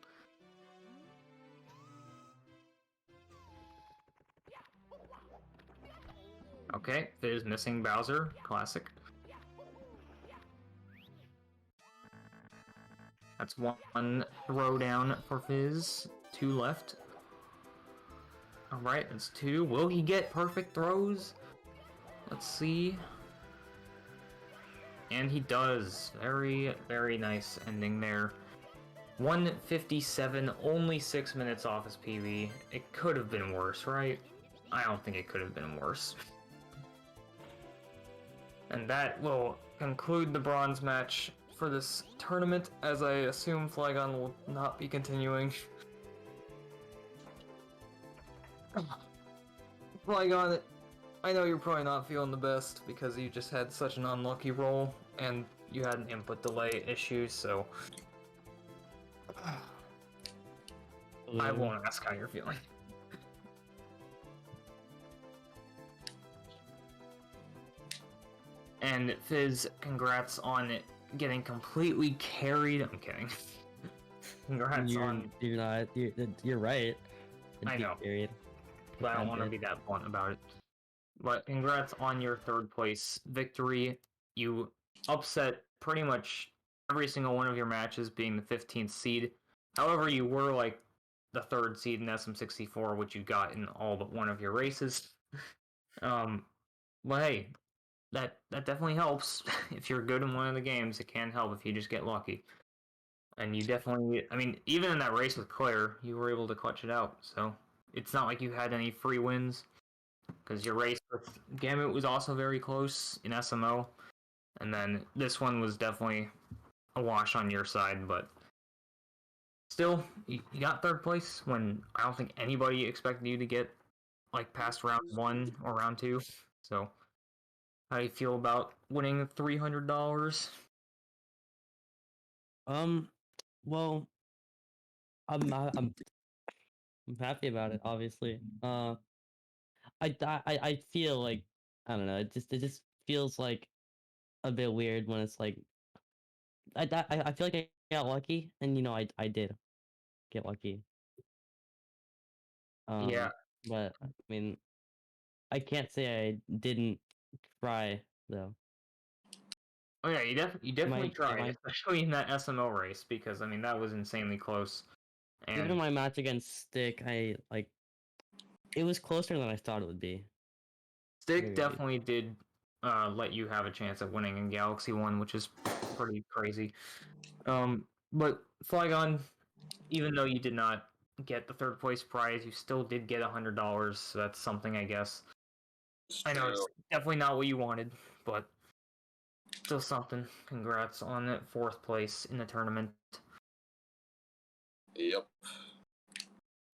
Okay, Fizz missing Bowser. Classic. That's one throw down for Fizz. 2 left. Alright, that's 2. Will he get perfect throws? Let's see. And he does. Very, very nice ending there. 157, only 6 minutes off his PB. It could have been worse, right? I don't think it could have been worse. And that will conclude the bronze match for this tournament, as I assume Flygon will not be continuing. Flygon, I know you're probably not feeling the best because you just had such an unlucky roll and you had an input delay issue, so I won't ask how you're feeling. And Fizz, congrats on getting completely carried. I'm kidding. Congrats on. You're not. You're right. I know. Period. But I don't want to be that blunt about it. But congrats on your 3rd place victory. You upset pretty much every single one of your matches, being the 15th seed. However, you were like the 3rd seed in SM64, which you got in all but one of your races. But hey, that definitely helps. If you're good in one of the games, it can help if you just get lucky. And you definitely, I mean, even in that race with Claire, you were able to clutch it out. So it's not like you had any free wins, because your race with Gambit was also very close in SMO. And then this one was definitely a wash on your side, but still, you got 3rd place when I don't think anybody expected you to get like past round 1 or round 2. So how do you feel about winning $300? Well, I'm happy about it. Obviously. I feel like, I don't know. It just feels like a bit weird when it's like I feel like I got lucky, and I did get lucky. Yeah. But I mean, I can't say I didn't try though. Oh yeah, you definitely tried, I- especially in that SMO race, because I mean that was insanely close. Even in And my match against Stick, it was closer than I thought it would be. Stick Really. definitely did let you have a chance at winning in Galaxy 1, which is pretty crazy. But Flygon, even though you did not get the 3rd place prize, you still did get $100, so that's something, I guess. I know it's definitely not what you wanted, but still something. Congrats on that 4th place in the tournament. Yep.